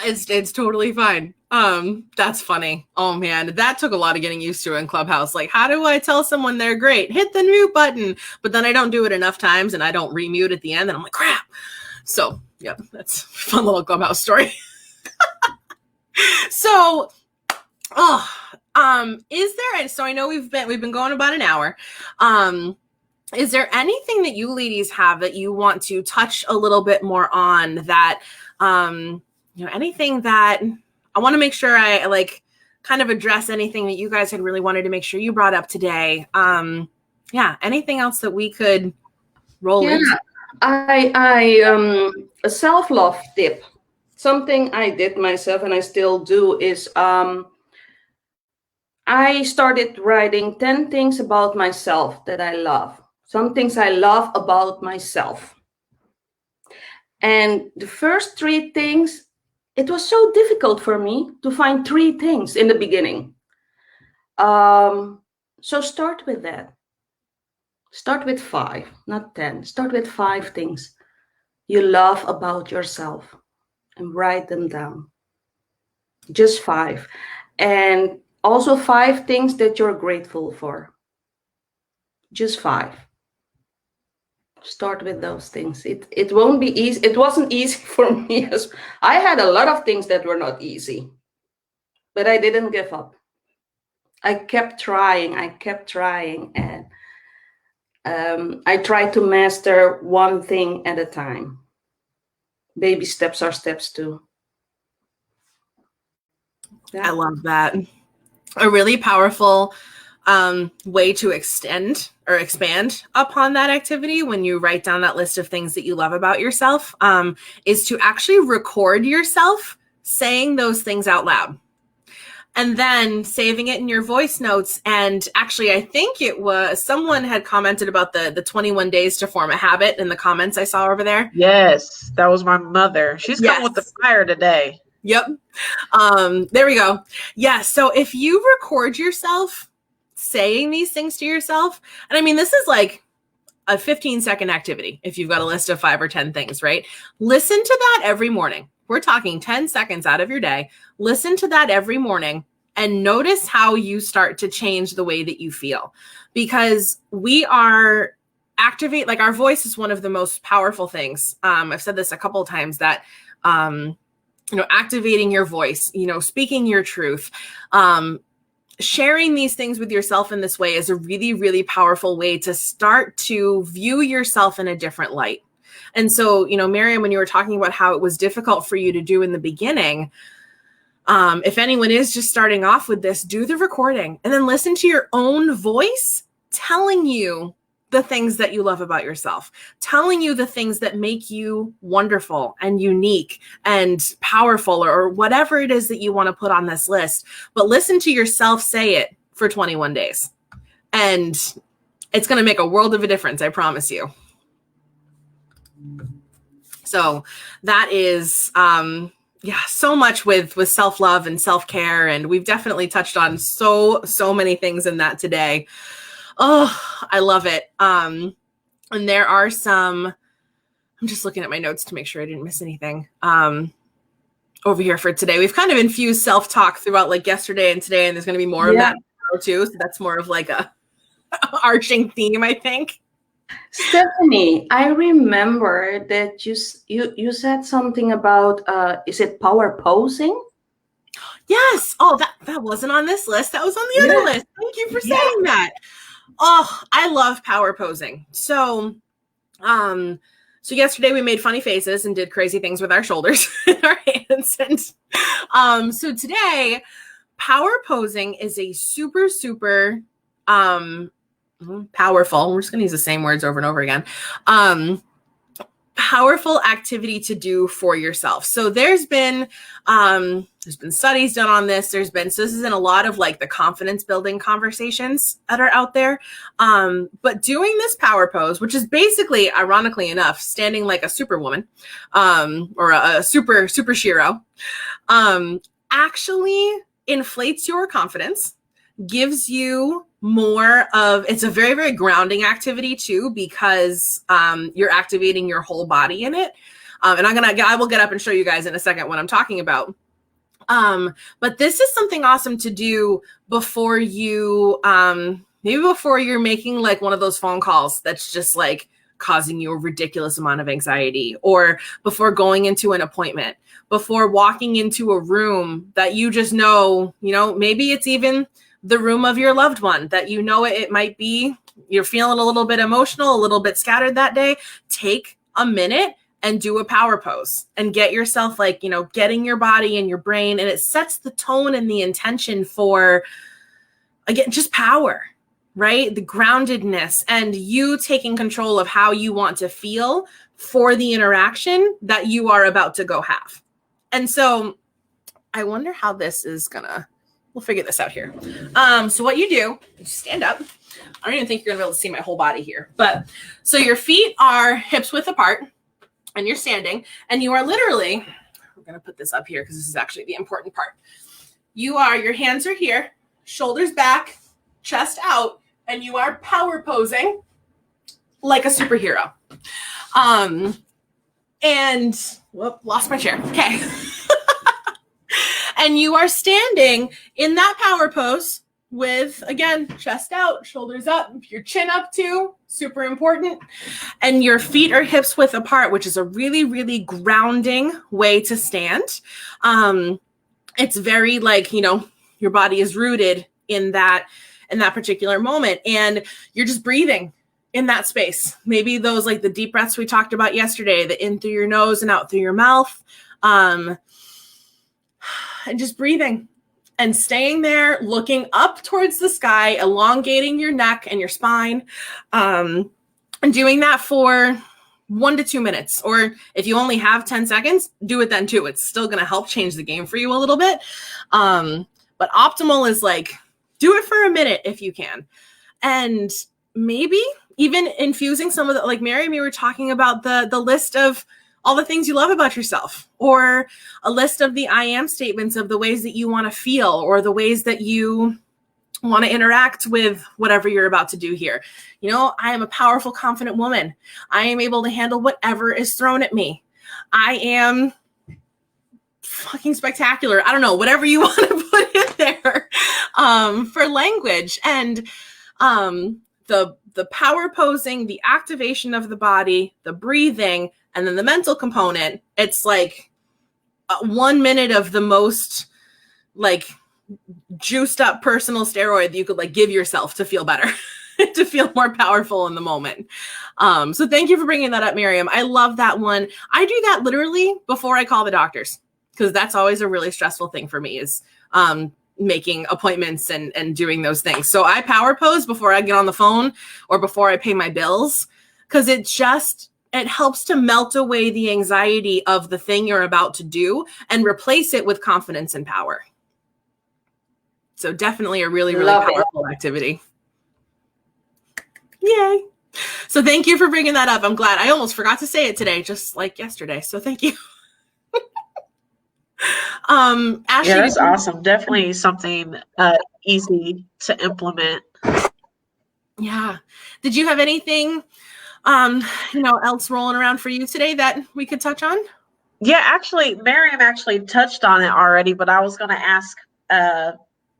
It's totally fine. That's funny. Oh man, that took a lot of getting used to in Clubhouse. Like, how do I tell someone they're great? Hit the mute button. But then I don't do it enough times, and I don't remute at the end, and I'm like, crap. So, yeah, that's a fun little Clubhouse story. So, is there? So I know we've been going about an hour. Is there anything that you ladies have that you want to touch a little bit more on? That anything that I want to make sure I kind of address anything that you guys had really wanted to make sure you brought up today. Anything else that we could roll into? I a self-love tip. Something I did myself and I still do is I started writing 10 things about myself that I love. Some things I love about myself. And the first 3 things, it was so difficult for me to find 3 things in the beginning. So start with that. Start with 5, not 10. Start with 5 things you love about yourself and write them down. Just 5. And also 5 things that you're grateful for. Just 5. Start with those things. It won't be easy. It wasn't easy for me. I had a lot of things that were not easy, but I didn't give up. I kept trying. And I tried to master one thing at a time. Baby steps are steps too. Yeah. I love that. A really powerful way to extend or expand upon that activity when you write down that list of things that you love about yourself is to actually record yourself saying those things out loud. And then saving it in your voice notes. And actually, I think it was someone had commented about the 21 days to form a habit in the comments I saw over there. Yes, that was my mother. She's coming with the fire today. Yep. There we go. Yeah. So if you record yourself saying these things to yourself, and I mean, this is like a 15-second activity. If you've got a list of 5 or 10 things, right? Listen to that every morning. We're talking 10 seconds out of your day. Listen to that every morning and notice how you start to change the way that you feel, because we are our voice is one of the most powerful things. I've said this a couple of times that, activating your voice, speaking your truth, sharing these things with yourself in this way is a really, really powerful way to start to view yourself in a different light. And so, Miriam, when you were talking about how it was difficult for you to do in the beginning, If anyone is just starting off with this, do the recording and then listen to your own voice telling you the things that you love about yourself, telling you the things that make you wonderful and unique and powerful, or whatever it is that you want to put on this list. But listen to yourself say it for 21 days. And it's going to make a world of a difference, I promise you. So that is, so much with self-love and self-care. And we've definitely touched on so many things in that today. Oh, I love it. And there are some, I'm just looking at my notes to make sure I didn't miss anything over here for today. We've kind of infused self-talk throughout like yesterday and today, and there's going to be more of that too. So that's more of like a arching theme, I think. Stephanie, I remember that you said something about, is it power posing? Yes. Oh, that wasn't on this list. That was on the other list. Thank you for saying that. Oh, I love power posing. So yesterday we made funny faces and did crazy things with our shoulders and our hands. And so today, power posing is a super powerful. We're just going to use the same words over and over again. Powerful activity to do for yourself. So there's been studies done on this. So this is in a lot of like the confidence building conversations that are out there. But doing this power pose, which is basically, ironically enough, standing like a superwoman, or a superhero, actually inflates your confidence, gives you more of, it's a very, very grounding activity too, because you're activating your whole body in it. And I will get up and show you guys in a second what I'm talking about. But this is something awesome to do before you, maybe before you're making like one of those phone calls that's just like causing you a ridiculous amount of anxiety, or before going into an appointment, before walking into a room that you just know, maybe it's even the room of your loved one that it might be, you're feeling a little bit emotional, a little bit scattered that day. Take a minute and do a power pose and get yourself like, getting your body and your brain, and it sets the tone and the intention for, again, just power, right? The groundedness and you taking control of how you want to feel for the interaction that you are about to go have. And so I wonder how this is we'll figure this out here. So what you do, you stand up. I don't even think you're gonna be able to see my whole body here, but so your feet are hips width apart and you're standing, and you are literally, we're gonna put this up here because this is actually the important part. Your hands are here, shoulders back, chest out, and you are power posing like a superhero. And whoop, lost my chair. Okay. And you are standing in that power pose with, again, chest out, shoulders up, your chin up too, super important. And your feet are hips width apart, which is a really, really grounding way to stand. It's very like, your body is rooted in that particular moment. And you're just breathing in that space. Maybe those like the deep breaths we talked about yesterday, the in through your nose and out through your mouth. And just breathing and staying there, looking up towards the sky, elongating your neck and your spine, and doing that for 1 to 2 minutes. Or if you only have 10 seconds, do it then too. It's still going to help change the game for you a little bit. But optimal is like, do it for a minute if you can. And maybe even infusing some of the, like Mary and me were talking about the list of all the things you love about yourself, or a list of the I am statements of the ways that you want to feel, or the ways that you want to interact with whatever you're about to do here. I am a powerful, confident woman. I am able to handle whatever is thrown at me. I am fucking spectacular. I don't know, whatever you want to put in there for language. And the power posing, the activation of the body, the breathing, and then the mental component, it's like 1 minute of the most like juiced up personal steroid that you could like give yourself to feel better, to feel more powerful in the moment. So thank you for bringing that up, Miriam. I love that one. I do that literally before I call the doctors. because that's always a really stressful thing for me, is making appointments and doing those things. So I power pose before I get on the phone or before I pay my bills, because it helps to melt away the anxiety of the thing you're about to do and replace it with confidence and power. So definitely a really, really powerful activity. Yay. So thank you for bringing that up. I'm glad. I almost forgot to say it today, just like yesterday. So thank you. Ashley, yeah, that's awesome. Definitely something easy to implement. Yeah. Did you have anything else rolling around for you today that we could touch on? Yeah, actually, Miriam actually touched on it already, but I was going to ask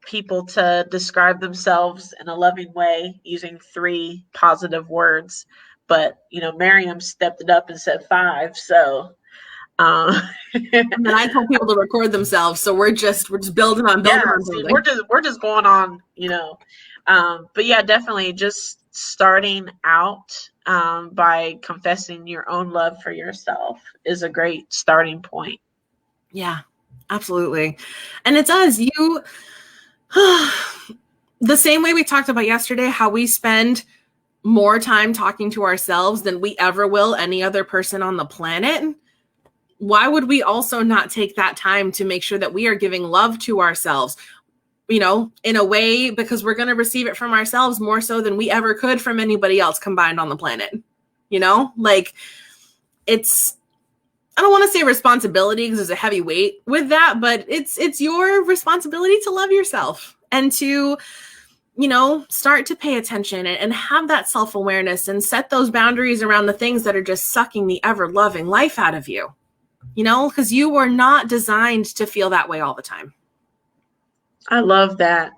people to describe themselves in a loving way using 3 positive words. But, Miriam stepped it up and said 5. So, and then I told people to record themselves. So we're just building on building on building. We're just going on, but yeah, definitely just starting out by confessing your own love for yourself is a great starting point. Yeah, absolutely. And it does. The same way we talked about yesterday, how we spend more time talking to ourselves than we ever will any other person on the planet. Why would we also not take that time to make sure that we are giving love to ourselves, in a way, because we're going to receive it from ourselves more so than we ever could from anybody else combined on the planet. It's, I don't want to say responsibility because there's a heavy weight with that, but it's your responsibility to love yourself and to, start to pay attention and have that self-awareness and set those boundaries around the things that are just sucking the ever-loving life out of you, because you were not designed to feel that way all the time. I love that.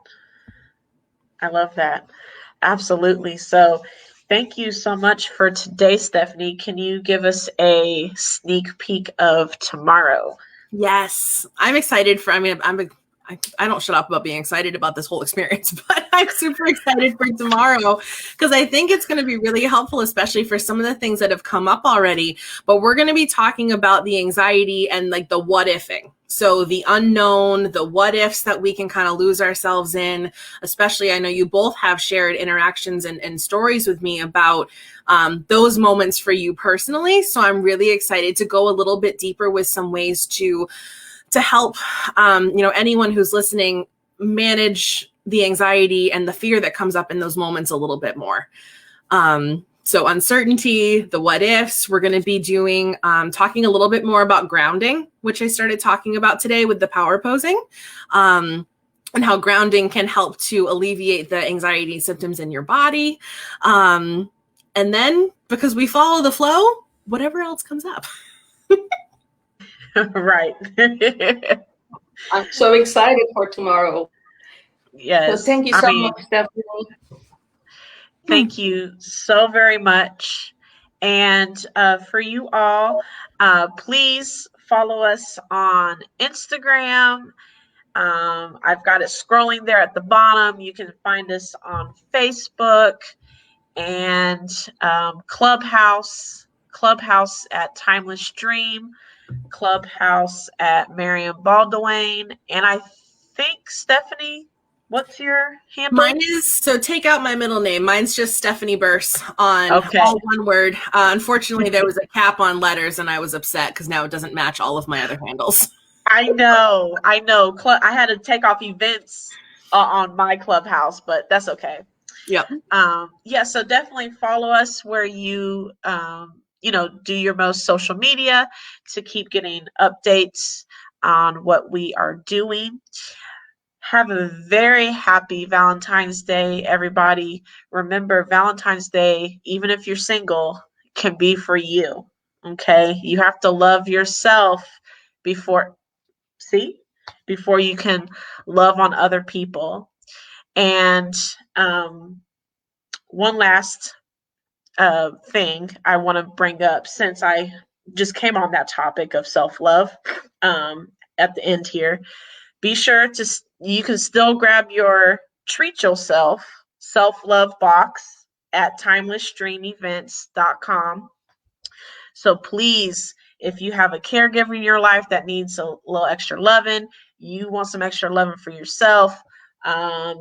Absolutely. So thank you so much for today, Stephanie. Can you give us a sneak peek of tomorrow? Yes, I'm excited I don't shut up about being excited about this whole experience, but I'm super excited for tomorrow because I think it's going to be really helpful, especially for some of the things that have come up already. But we're going to be talking about the anxiety and like the what ifing. So the unknown, the what ifs that we can kind of lose ourselves in, especially I know you both have shared interactions and stories with me about those moments for you personally. So I'm really excited to go a little bit deeper with some ways to help, anyone who's listening manage the anxiety and the fear that comes up in those moments a little bit more. So uncertainty, the what ifs, we're going to be doing, talking a little bit more about grounding, which I started talking about today with the power posing, and how grounding can help to alleviate the anxiety symptoms in your body. And then because we follow the flow, whatever else comes up. Right. I'm so excited for tomorrow. Yes. So thank you so much, Stephanie. Thank you so very much. And for you all, please follow us on Instagram. I've got it scrolling there at the bottom. You can find us on Facebook and Clubhouse at Timeless Dream, Clubhouse at Miriam Baldwin. And I think, Stephanie, what's your handle? Mine is, so take out my middle name. Mine's just Stephanie Bearce on all one word. Unfortunately, there was a cap on letters and I was upset because now it doesn't match all of my other handles. I know. I had to take off events on my Clubhouse, but that's okay. Yep. So definitely follow us where you, do your most social media to keep getting updates on what we are doing. Have a very happy Valentine's Day, everybody. Remember, Valentine's Day, even if you're single, can be for you. Okay? You have to love yourself before you can love on other people. And one last thing I want to bring up, since I just came on that topic of self-love at the end here. Be sure you can still grab your Treat Yourself self-love box at timelessdreamevents.com. So please, if you have a caregiver in your life that needs a little extra loving, you want some extra loving for yourself,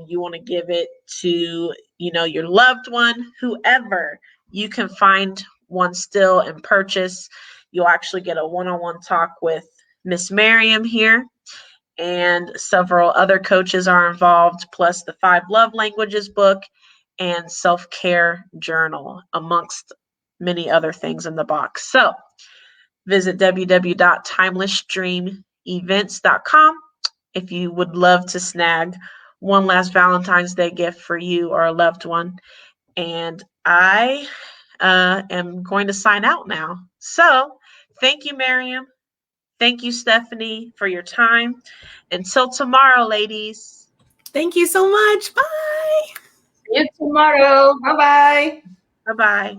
you want to give it to, your loved one, whoever, you can find one still and purchase. You'll actually get a one-on-one talk with Miss Miriam here, and several other coaches are involved, plus the 5 Love Languages book and self-care journal, amongst many other things in the box. So visit www.timelessdreamevents.com if you would love to snag one last Valentine's Day gift for you or a loved one. And I am going to sign out now. So thank you, Miriam. Thank you, Stephanie, for your time. Until tomorrow, ladies. Thank you so much. Bye. See you tomorrow. Bye-bye. Bye-bye.